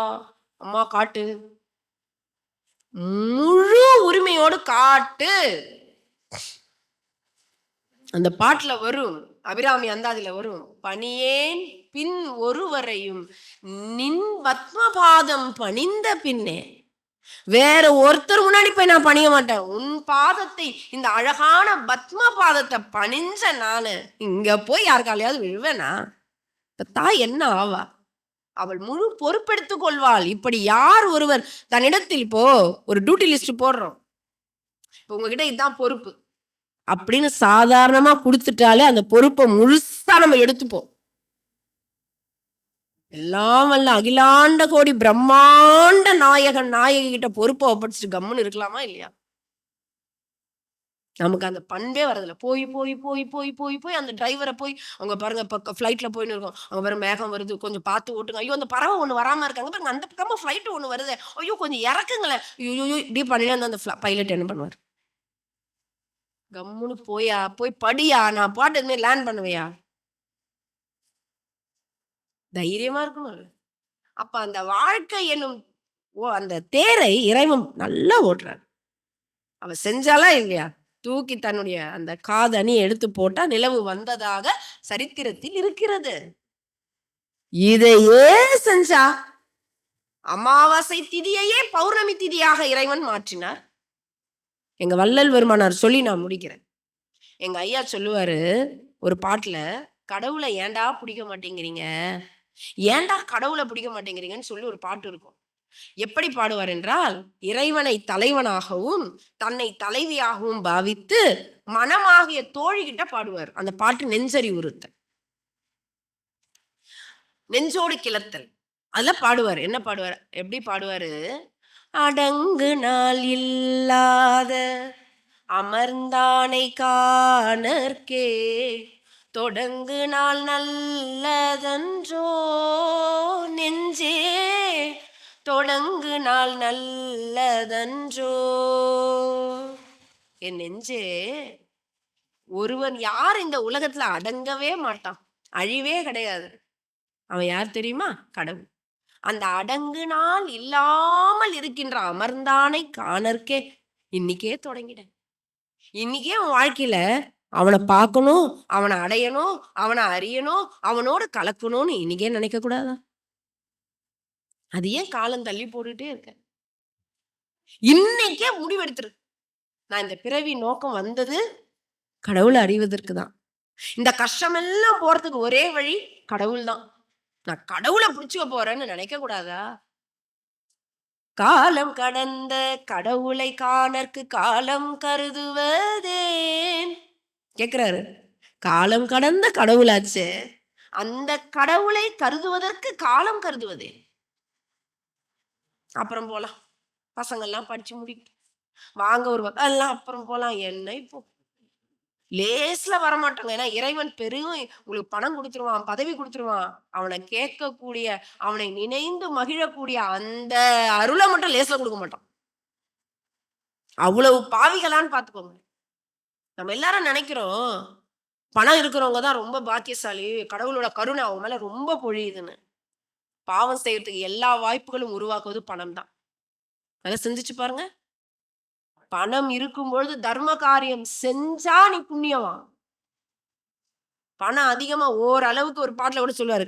அம்மா? காட்டு, முழு உரிமையோடு காட்டு. அந்த பாட்டுல வரும், அபிராமி அந்தாதில வரும், பணியேன் பின் ஒருவரையும் நின் பத்மபாதம் பணிந்த பின்னே. வேற ஒருத்தர் முன்னாடி போய் நான் பணிய மாட்டேன். உன் பாதத்தை, இந்த அழகான பத்ம பாதத்தை பணிஞ்ச நானு இங்க போய் யாருக்காலையாவது விழுவேனா? தாய் என்ன ஆவா? அவள் முழு பொறுப்பெடுத்துக் கொள்வாள். இப்படி யார் ஒருவர் தன்னிடத்தில், இப்போ ஒரு டியூட்டி லிஸ்ட் போடுறோம், இப்போ உங்ககிட்ட இதுதான் பொறுப்பு அப்படின்னு சாதாரணமா கொடுத்துட்டாலே அந்த பொறுப்பை முழுசா நம்ம எடுத்துப்போம். எல்லாம் வல்ல அகிலாண்ட கோடி பிரம்மாண்ட நாயகன் நாயகி கிட்ட பொறுப்பை ஒப்படைச்சிட்டு கம்முன்னு இருக்கலாமா இல்லையா? நமக்கு அந்த பண்பே வரதில்ல. போய் போய் போய் போய் போய் போய் அந்த டிரைவரை போய், அவங்க பாருங்க இப்போ ஃப்ளைட்ல போயின்னு இருக்கோம், அவங்க பாருங்க மேகம் வருது, கொஞ்சம் பார்த்து ஓட்டுங்க, ஐயோ அந்த பறவை ஒன்று வராம இருக்காங்க பாருங்க, அந்த பக்கமா ஃப்ளைட் ஒன்று வருது, ஐயோ கொஞ்சம் இறக்குங்களேன், ஐயோ இப்படி பண்ணினா அந்த பைலட் என்ன பண்ணுவார்? கம்முன்னு போயா, போய் படியா, நான் பாட்டு எதுவுமே லேண்ட் பண்ணுவையா? தைரியமா இருக்கணும். அப்ப அந்த வாழ்க்கை என்னும் அந்த தேரை இறைவன் நல்லா ஓட்டுறார். அவ செஞ்சாலா இல்லையா? தூக்கி தன்னுடைய அந்த காதணி எடுத்து போட்டா நிலவு வந்ததாக சரித்திரத்தில் இருக்கிறது. இதையே செஞ்சா அமாவாசை திதியையே பௌர்ணமி திதியாக இறைவன் மாற்றினார். எங்க வள்ளல் பெருமானார் சொல்லி நான் முடிக்கிறேன். எங்க ஐயா சொல்லுவாரு ஒரு பாட்டுல, கடவுளை ஏண்டா பிடிக்க மாட்டேங்கிறீங்க, ஏண்டா கடவுளை பிடிக்க மாட்டேங்கிறீங்கன்னு சொல்லி ஒரு பாட்டு இருக்கும். எப்படி பாடுவார் என்றால், இறைவனை தலைவனாகவும் தன்னை தலைவியாகவும் பாவித்து மனமாகிய தோழிகிட்ட பாடுவார். அந்த பாட்டு நெஞ்சறிவுறுத்தல், நெஞ்சோடு கிளத்தல். அதுல பாடுவார். என்ன பாடுவார்? எப்படி பாடுவாரு? அடங்கு நாள் இல்லாத அமர்ந்தானை காணற்கே தொடங்கு நாள் நல்லதன்றோ நெஞ்சே தொடங்கு நாள் நல்லதன்றோ. என் நெஞ்சே, ஒருவன் யார் இந்த உலகத்துல அடங்கவே மாட்டான், அழிவே கிடையாது. அவன் யார் தெரியுமா? கடவுள். அந்த அடங்கு நாள் இல்லாமல் இருக்கின்ற அமர்ந்தானை காணற்கே. இன்னைக்கே தொடங்கிட, இன்னைக்கே உன் வாழ்க்கையில அவனை பார்க்கணும், அவனை அடையணும், அவனை அறியணும், அவனோட கலக்கணும்னு இன்னைக்கே நினைக்க கூடாதா? அது ஏன் காலம் தள்ளி போட்டுட்டே இருக்க? இன்னைக்கே முடிவெடுத்துரு. நான் இந்த பிறவி நோக்கம் வந்தது கடவுளை அறிவதற்கு தான். இந்த கஷ்டமெல்லாம் போறதுக்கு ஒரே வழி கடவுள் தான். நான் கடவுளை பிடிச்சுக்க போறேன்னு நினைக்க கூடாதா? காலம் கடந்த கடவுளை காணற்கு காலம் கருதுவதேன் கேக்குறாரு. காலம் கடந்த கடவுளாச்சு, அந்த கடவுளை கருதுவதற்கு காலம் கருதுவதே. அப்புறம் போலாம், பசங்கள்லாம் படிச்சு முடிக்கிட்டு வாங்க ஒரு எல்லாம் அப்புறம் போலாம். என்ன இப்போ லேஸ்ல வரமாட்டாங்க. ஏன்னா இறைவன் பெரும் உங்களுக்கு பணம் கொடுத்துருவான், பதவி கொடுத்துருவான். அவனை கேட்கக்கூடிய, அவனை நினைந்து மகிழக்கூடிய அந்த அருளை மட்டும் லேஸ்ல கொடுக்க மாட்டான். அவ்வளவு பாவிகளான்னு பாத்துக்கோங்க. நம்ம எல்லாரும் நினைக்கிறோம் பணம் இருக்கிறவங்க தான் ரொம்ப பாக்கியசாலி, கடவுளோட கருணை அவங்க மேல ரொம்ப பொழியுதுன்னு. பாவம் செய்யறதுக்கு எல்லா வாய்ப்புகளும் உருவாக்குவது பணம் தான். அதை சிந்திச்சு பாருங்க. பணம் இருக்கும் பொழுது தர்ம காரியம் செஞ்சா நீ புண்ணியமா. பணம் அதிகமா ஓரளவுக்கு ஒரு பாட்டுல கூட சொல்லுவாரு,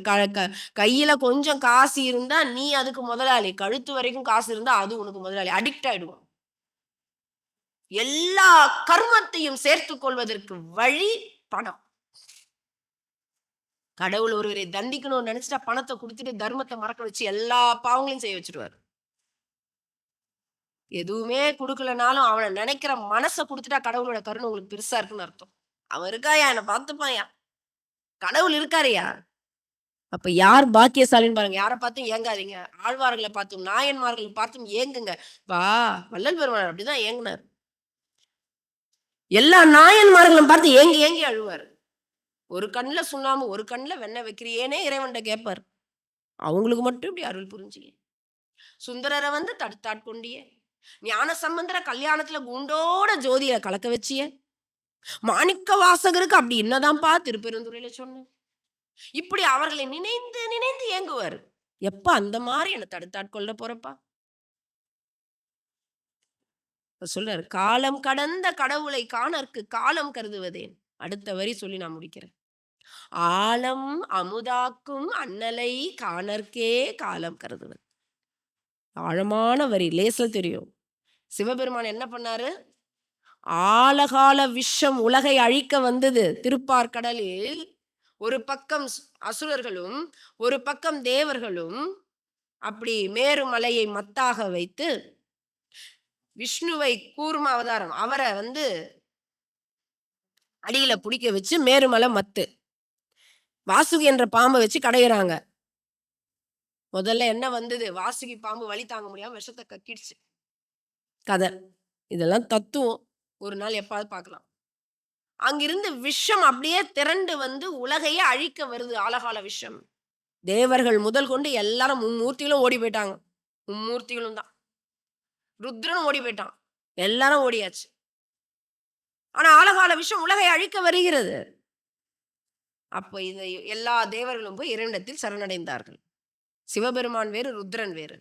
கையில கொஞ்சம் காசு இருந்தா நீ அதுக்கு முதலாளி, கழுத்து வரைக்கும் காசு இருந்தா அது உனக்கு முதலாளி. அடிக்ட் ஆயிடுவோம். எல்லா கர்மத்தையும் சேர்த்துக் கொள்வதற்கு வழி பணம். கடவுள் ஒருவரை தண்டிக்கணும்னு நினைச்சிட்டா பணத்தை கொடுத்துட்டு தர்மத்தை மறக்க வச்சு எல்லா பாவங்களையும் செய்ய வச்சிருவாரு. எதுவுமே கொடுக்கலனாலும் அவனை நினைக்கிற மனசை கொடுத்துட்டா கடவுளோட கருணை உங்களுக்கு பெருசா இருக்குன்னு அர்த்தம். அவன் இருக்காயா, என்னை பார்த்துப்பாயா, கடவுள் இருக்காருயா. அப்ப யார் பாக்கியசாலின்னு பாருங்க. யாரை பார்த்தும் ஏங்காதீங்க. ஆழ்வார்களை பார்த்தும் நாயன்மார்களை பார்த்தும் ஏங்குங்க. வா, வள்ளல் பெருமாள் அப்படிதான் ஏங்கினார். எல்லா நாயன்மார்களும் பார்த்து ஏங்கி ஏங்கி அழுவார். ஒரு கண்ணுல சுண்ணாமு ஒரு கண்ணுல வெண்ணெய் வைக்கிறியேனே இறைவன்கிட்ட கேட்பார். அவங்களுக்கு மட்டும் இப்படி அருள் புரிஞ்சியே. சுந்தரரை வந்து தடுத்தாட்கொண்டியே. ஞான சம்பந்தர கல்யாணத்துல குண்டோட ஜோதியை கலக்க வச்சிய. மாணிக்க வாசகருக்கு அப்படி என்னதான்ப்பா திருப்பெருந்துறையில சொன்ன. இப்படி அவர்களை நினைந்து நினைந்து ஏங்குவார். எப்ப அந்த மாதிரி என்னை தடுத்தாட்கொள்ள போறப்பா சொல்றாரு. காலம் கடந்த கடவுளை காணற்கு காலம் கருதுவதேன். அடுத்த வரி சொல்லி நான் முடிக்கிறேன். ஆலம் அமுதாக்கும் அண்ணலை காணற்கே காலம் கருதுவது. ஆழமான வரி, லேசா தெரியும். சிவபெருமான் என்ன பண்ணாரு? ஆழகால விஷம் உலகை அழிக்க வந்தது திருப்பார்கடலில். ஒரு பக்கம் அசுரர்களும் ஒரு பக்கம் தேவர்களும் அப்படி மேருமலையை மத்தாக வைத்து விஷ்ணுவை கூர்ம அவதாரம் அவரை வந்து அடியில பிடிக்க வச்சு மேருமலை மத்து வாசுகி என்ற பாம்பை வச்சு கடையிறாங்க. முதல்ல என்ன வந்தது? வாசுகி பாம்பு வலி தாங்க முடியாம விஷத்தை கக்கிடுச்சு. கதை இதெல்லாம் தத்துவம். ஒரு நாள் எப்பாவது பார்க்கலாம். அங்கிருந்து விஷம் அப்படியே திரண்டு வந்து உலகையே அழிக்க வருது. ஆழகால விஷம். தேவர்கள் முதல் கொண்டு எல்லாரும் மும்மூர்த்திகளும் ஓடி போயிட்டாங்க. மும்மூர்த்திகளும் தான். ருத்ரனும் ஓடி போயிட்டான். எல்லாரும் ஓடியாச்சு. ஆனா ஆழகால விஷம் உலகை அழிக்க வருகிறது. அப்ப இதை எல்லா தேவர்களும் போய் இறைவனிடத்தில் சரணடைந்தார்கள். சிவபெருமான் வேறு, ருத்ரன் வேறு.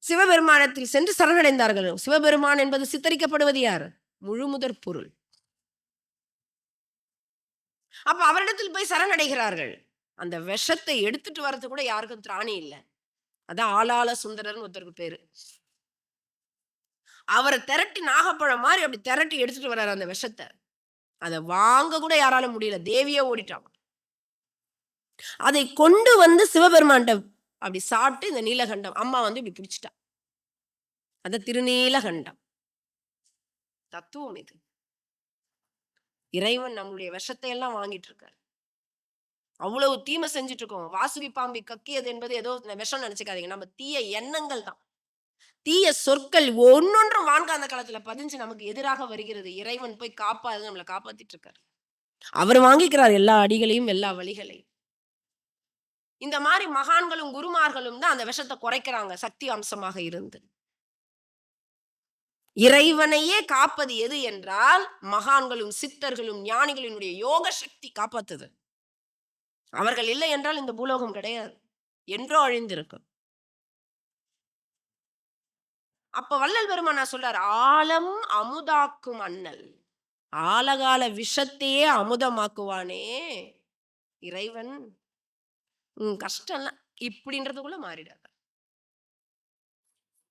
சிவபெருமானத்தில் சென்று சரணடைந்தார்கள். சிவபெருமான் என்பது சித்தரிக்கப்படுவது யார்? முழுமுதற் பொருள். அப்ப அவரிடத்தில் போய் சரணடைகிறார்கள். அந்த விஷத்தை எடுத்துட்டு வர்றது கூட யாருக்கும் திராணி இல்லை. அதான் ஆளாள சுந்தரர்னு ஒருத்தருக்கு பேரு. அவரை திரட்டி நாகப்பழம் மாதிரி அப்படி திரட்டி எடுத்துட்டு வர்றாரு அந்த விஷத்தை. அதை வாங்க கூட யாரால முடியல. தேவியே ஓடிட்டாங்க. அதை கொண்டு வந்து சிவபெருமான்கிட்ட அப்படி சாப்பிட்டு இந்த நீலகண்டம் அம்மா வந்து இப்படி பிடிச்சிட்டா. அந்த திருநீலகண்டம் தத்துவம் இது. இறைவன் நம்மளுடைய விஷத்தை எல்லாம் வாங்கிட்டு இருக்காரு. அவ்வளவு தீமை செஞ்சுட்டு இருக்கோம். வாசுகி பாம்பை கக்கியது என்பது ஏதோ விஷம் நினைச்சுக்காதீங்க. நம்ம தீய எண்ணங்கள் தான். தீய சொற்கள் ஒன்னொன்றும் வான்காந்த காலத்துல பதிஞ்சு நமக்கு எதிராக வருகிறது. இறைவன் போய் நம்மளை காப்பாத்திட்டு இருக்காரு. அவர் வாங்கிக்கிறார் எல்லா அடிகளையும், எல்லா வழிகளையும். இந்த மாதிரி மகான்களும் குருமார்களும் தான் அந்த விஷத்தை குறைக்கிறாங்க, சக்தி அம்சமாக இருந்து. இறைவனையே காப்பது எது என்றால் மகான்களும் சித்தர்களும் ஞானிகளினுடைய யோக சக்தி காப்பாத்துது. அவர்கள் இல்லை என்றால் இந்த பூலோகம் கிடையாது, என்றோ அழிந்திருக்கும். அப்ப வள்ளல் பெருமானார் சொல்றார், ஆலம் அமுதாக்கும் அண்ணல். ஆலகால விஷத்தையே அமுதமாக்குவானே இறைவன், உன் கஷ்டம்லாம் இப்படின்றதுக்குள்ள மாறிடாத.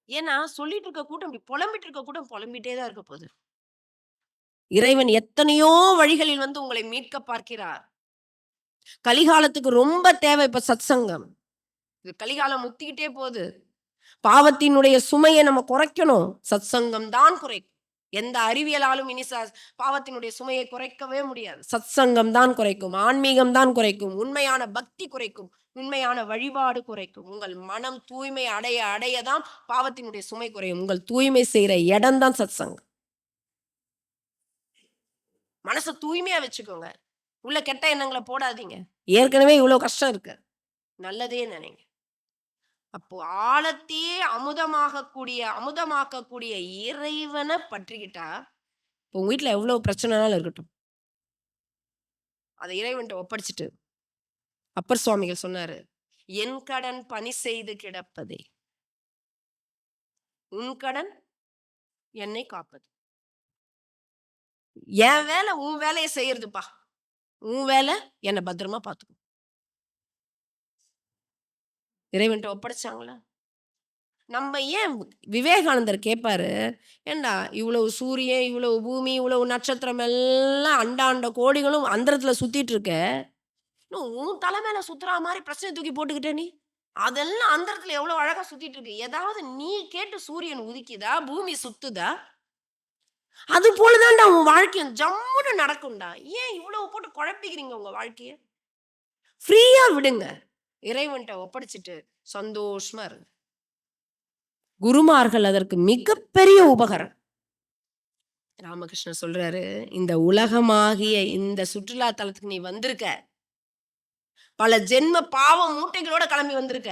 ஏன்னா சொல்லிட்டு இருக்க கூட்டம் இப்படி புலம்பிட்டு இருக்க கூட்டம் புலம்பிட்டே தான் இருக்க போகுது. இறைவன் எத்தனையோ வழிகளில் வந்து உங்களை மீட்க பார்க்கிறார். கலிகாலத்துக்கு ரொம்ப தேவை இப்ப சத்சங்கம். இது கலிகாலம் முத்திக்கிட்டே போகுது. பாவத்தினுடைய சுமையை நம்ம குறைக்கணும். சத்சங்கம் தான் குறைக்கும். எந்த அறிவியலாலும் இனி பாவத்தினுடைய சுமையை குறைக்கவே முடியாது. சத்சங்கம் தான் குறைக்கும், ஆன்மீகம் தான் குறைக்கும், உண்மையான பக்தி குறைக்கும், உண்மையான வழிபாடு குறைக்கும். உங்கள் மனம் தூய்மை அடைய அடையதான் பாவத்தினுடைய சுமை குறையும். உங்கள் தூய்மை செய்யற இடம் தான் சத்சங்கம். மனசை தூய்மையா வச்சுக்கோங்க. உள்ள கெட்ட எண்ணங்களை போடாதீங்க. ஏற்கனவே இவ்வளவு கஷ்டம் இருக்கு, நல்லதே நினைங்க. அப்போ ஆழத்தையே அமுதமாக்கக்கூடிய இறைவனை பற்றிக்கிட்டா, இப்போ உங்க வீட்டுல எவ்வளவு பிரச்சனைனாலும் இருக்கட்டும், அதை இறைவன்கிட்ட ஒப்படைச்சிட்டு, அப்பர் சுவாமிகள் சொன்னாரு, என் கடன் பணி செய்து கிடப்பதே, உன் கடன் என்னை காப்பது. என் வேலை உன் வேலையை செய்யறதுப்பா, உன் வேலை என்னை பத்திரமா பார்த்துக்கும். இறைவன்கிட்ட ஒப்படைச்சாங்களா? நம்ம ஏன் விவேகானந்தர் கேட்பாரு, ஏண்டா இவ்வளவு சூரியன், இவ்வளவு பூமி, இவ்வளவு நட்சத்திரம் எல்லாம் அண்டாண்ட கோடிகளும் அந்தரத்துல சுத்திட்டு இருக்க, உன் தலை மேல சுத்துறா மாதிரி பிரச்சனை தூக்கி போட்டுக்கிட்ட நீ. அதெல்லாம் அந்தரத்துல எவ்வளவு அழகா சுத்திட்டு இருக்கு. ஏதாவது நீ கேட்டு சூரியன் உதிக்குதா, பூமி சுத்துதா? அது போலதான்டா உன் வாழ்க்கையும் ஜம்முன்னு நடக்கும்டா. ஏன் இவ்வளவு போட்டு குழப்பிக்கிறீங்க உங்க வாழ்க்கைய? ஃப்ரீயா விடுங்க. இறைவன்கிட்ட ஒப்படைச்சிட்டு சந்தோஷமா இருங்க. குருமார்கள் அதற்கு மிகப்பெரிய உபகரம். ராமகிருஷ்ணர் சொல்றாரு, இந்த உலகமாகிய இந்த சுற்றுலா தலத்துக்கு நீ வந்திருக்க, பல ஜென்ம பாவ மூட்டைகளோட கிளம்பி வந்திருக்க.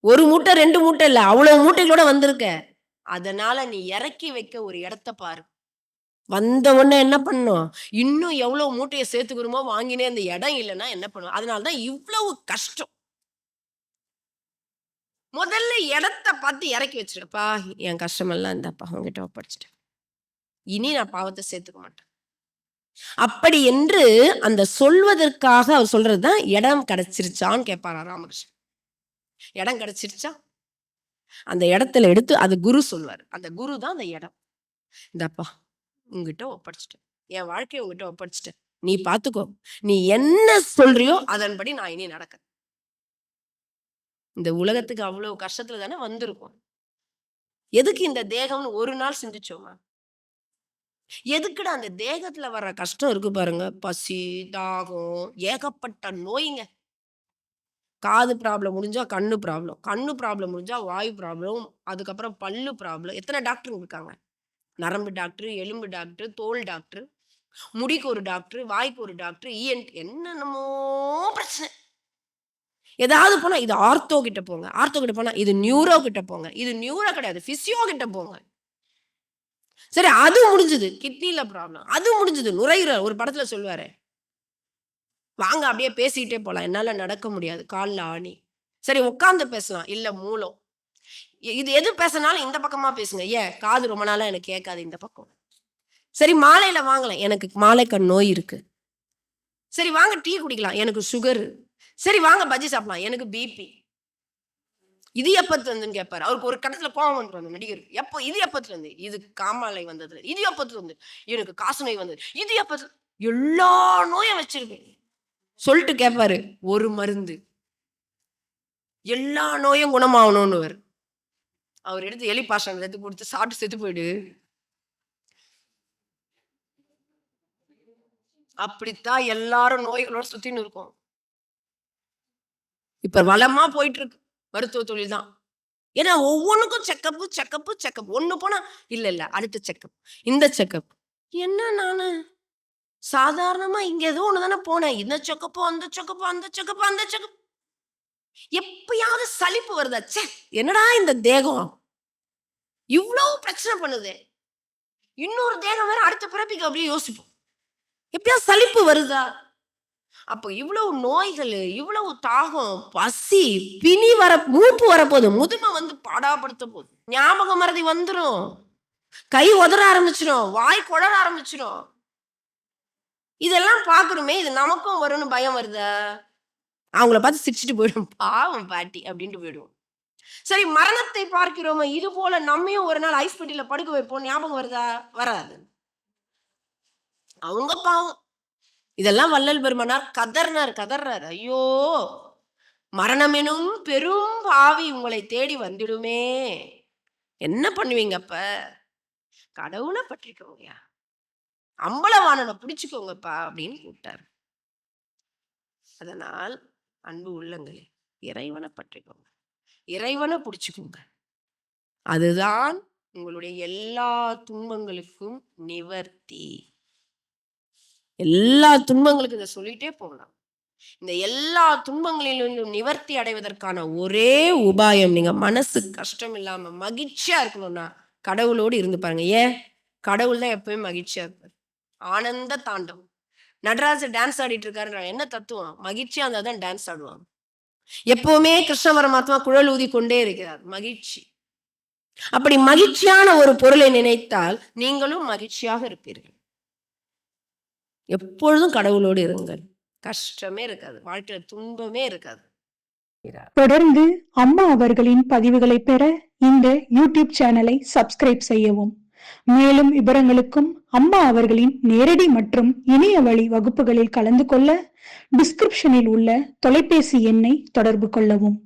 ஒரு மூட்டை 2 மூட்டை இல்ல, அவ்வளவு மூட்டைகளோட வந்திருக்க. அதனால நீ இறக்கி வைக்க ஒரு இடத்த பாரு. வந்த உடனே என்ன பண்ணும், இன்னும் எவ்வளவு மூட்டையை சேர்த்துக்கிறோமோ வாங்கினே, அந்த இடம் இல்லைன்னா என்ன பண்ணுவோம். அதனாலதான் இவ்வளவு கஷ்டம். முதல்ல இடத்த பார்த்து இறக்கி வச்சிருப்பா, என் கஷ்டமெல்லாம் இந்தப்பா உங்ககிட்ட ஒப்படைச்சிட்டேன், இனி நான் பாவத்தை சேர்த்துக்க மாட்டேன். அப்படி என்று அந்த சொல்வதற்காக அவர் சொல்றதுதான் இடம் கிடைச்சிருச்சான்னு கேட்பாரா ராமகிருஷ்ணன். இடம் கிடைச்சிருச்சா? அந்த இடத்துல எடுத்து அது குரு சொல்வார். அந்த குரு தான் அந்த இடம். இந்தப்பா உங்ககிட்ட ஒப்படைச்சிட்டேன், என் வாழ்க்கையை உங்ககிட்ட ஒப்படைச்சிட்டேன், நீ பாத்துக்கோ, நீ என்ன சொல்றியோ அதன்படி நான் இனி நடக்க. இந்த உலகத்துக்கு அவ்வளவு கஷ்டத்துல தானே வந்திருக்கும். எதுக்கு இந்த தேகம்னு ஒரு நாள் சிந்திச்சோமா? எதுக்குடா அந்த தேகத்துல வர்ற கஷ்டம் இருக்கு பாருங்க, பசி, தாகம், ஏகப்பட்ட நோய்ங்க. காது ப்ராப்ளம் முடிஞ்சா கண்ணு ப்ராப்ளம், கண்ணு ப்ராப்ளம் முடிஞ்சா வாயு ப்ராப்ளம், அதுக்கப்புறம் பல்லு ப்ராப்ளம். எத்தனை டாக்டர் இருக்காங்க? நரம்பு டாக்டர், எலும்பு டாக்டர், தோல் டாக்டர், முடிக்கு ஒரு டாக்டர், வாய்க்கு ஒரு டாக்டர், என்னென்னமோ பிரச்சனை. ஏதாவது போனா இது ஆர்த்தோ கிட்ட போங்க, ஆர்த்தோ கிட்ட போனா இது நியூரோ கிட்ட போங்க, இது நியூரோ கிடையாது பிசியோ கிட்ட போங்க. சரி, அது முடிஞ்சது, கிட்னில ப்ராப்ளம், அது முடிஞ்சது, நுரையீரல். ஒரு படத்துல சொல்லுவாரு, வாங்க அப்படியே பேசிக்கிட்டே போலாம், என்னால நடக்க முடியாது, கால்ல ஆணி. சரி உட்கார்ந்து பேசலாம், இல்ல மூலம். இது எது பேசினாலும் இந்த பக்கமா பேசுங்க, ஏன் காது ரொம்ப நாளா எனக்கு கேட்காது இந்த பக்கம். சரி மாலையில வாங்கலாம், எனக்கு மாலைக்கண் நோய் இருக்கு. சரி வாங்க டீ குடிக்கலாம், எனக்கு சுகர். சரி வாங்க பஜ்ஜி சாப்பிடலாம், எனக்கு பிபி. இது எப்பத்துல இருந்துன்னு கேட்பாரு. அவருக்கு ஒரு கட்டத்துல கோபம் வந்துடும் அந்த நடிகருக்கு. எப்போ இது எப்பத்துல இருந்து? இது காமாலை வந்தது. இது எப்பத்துல இருந்து? எனக்கு காசு நோய் வந்தது. இது எப்பத்துல? எல்லா நோயும் வச்சிருக்கேன் சொல்லிட்டு கேட்பாரு, ஒரு மருந்து. எல்லா நோயும் குணமாகணும்னு அவர் எடுத்து எலி பாஷம் எடுத்து கொடுத்து சாப்பிட்டு செத்து போயிடு. அப்படித்தான் எல்லாரும் நோய்களோட சுத்தின்னு இருக்கோம். இப்ப வளமா போயிட்டு இருக்கு மருத்துவ தொழில் தான். ஏன்னா ஒவ்வொன்றுக்கும் செக்கப் ஒண்ணு போனா இல்ல அடுத்த செக்கப், இந்த செக்கப். என்ன நானு சாதாரணமா இங்க ஏதோ ஒண்ணுதானே போனேன். இந்த செக்கப்பு அந்த செக்கப்பு அந்த செக்கப்பு அந்த செக்கப். எப்பயாவது சலிப்பு வருதா? என்னடா இந்த தேகம் இவ்வளவு பிரச்சனை பண்ணுது. இன்னொரு தேகம் வேற அடுத்த பிறப்பிக்கு அப்படியே யோசிப்போம். எப்பயாவது சலிப்பு வருதா? அப்போ இவ்வளவு நோய்கள், இவ்வளவு தாகம், பசி, பிணி மூப்பு வரப்போகுது. முதுமை வந்து பாடாப்படுத்த போகுது. ஞாபக மறதி வந்துரும். கை உதற ஆரம்பிச்சிடும். வாய் குளற ஆரம்பிச்சிடும். இதெல்லாம் பார்க்கணுமே, இது நமக்கும் வரும்னு பயம் வருதா? அவங்கள பார்த்து சிரிச்சுட்டு போயிடும். பாவம் பாட்டி அப்படின்ட்டு போயிடுவோம். சரி, மரணத்தை பார்க்கிறோமே, இது போல நம்மையும் ஒரு நாள் ஐஸ் பெட்டியில படுக்க வைப்போம். ஞாபகம் வருதா? வராது. அவங்க பாவம். இதெல்லாம் வள்ளல் பெருமானார் கதர்றார். ஐயோ, மரணம் எனும் பெரும் பாவி உங்களை தேடி வந்துடுமே, என்ன பண்ணுவீங்க அப்ப? கடவுளை பற்றிக்கோங்கயா, அம்பலவாணனை பிடிச்சுக்கோங்கப்பா அப்படின்னு கூப்பிட்டார். அதனால் அன்பு உள்ளங்களே, இறைவனை பற்றிக்கோங்க, இறைவனை பிடிச்சுக்கோங்க. அதுதான் உங்களுடைய எல்லா துன்பங்களுக்கும் நிவர்த்தி. எல்லா துன்பங்களுக்கும் இதை சொல்லிட்டே போகலாம். இந்த எல்லா துன்பங்களிலும் நிவர்த்தி அடைவதற்கான ஒரே உபாயம், நீங்க மனசு கஷ்டம் இல்லாம மகிழ்ச்சியா இருக்கணும்னா கடவுளோடு இருந்து பாருங்க. ஏன்? கடவுள் தான் எப்பவுமே மகிழ்ச்சியா இருப்பார். ஆனந்த தாண்டவம். நடராஜர் டான்ஸ் ஆடிட்டு இருக்காரு. என்ன தத்துவம்? மகிழ்ச்சியா இருந்தா தான் டான்ஸ் ஆடுவாங்க. எப்பவுமே கிருஷ்ண பரமாத்மா குழல் ஊதி கொண்டே இருக்கிறார். மகிழ்ச்சி. அப்படி மகிழ்ச்சியான ஒரு பொருளை நினைத்தால் நீங்களும் மகிழ்ச்சியாக இருப்பீர்கள். எப்பொழுதும் கடவுளோடு இருங்கள். கஷ்டமே இருக்காது, வாழ்க்கையில துன்பமே இருக்காது. தொடர்ந்து அம்மா அவர்களின் பதிவுகளை பெற இந்த யூடியூப் சேனலை சப்ஸ்கிரைப் செய்யவும். மேலும் விவரங்களுக்கும் அம்மா அவர்களின் நேரடி மற்றும் இணைய வழி வகுப்புகளில் கலந்து கொள்ள டிஸ்கிரிப்ஷனில் உள்ள தொலைபேசி எண்ணை தொடர்பு கொள்ளவும்.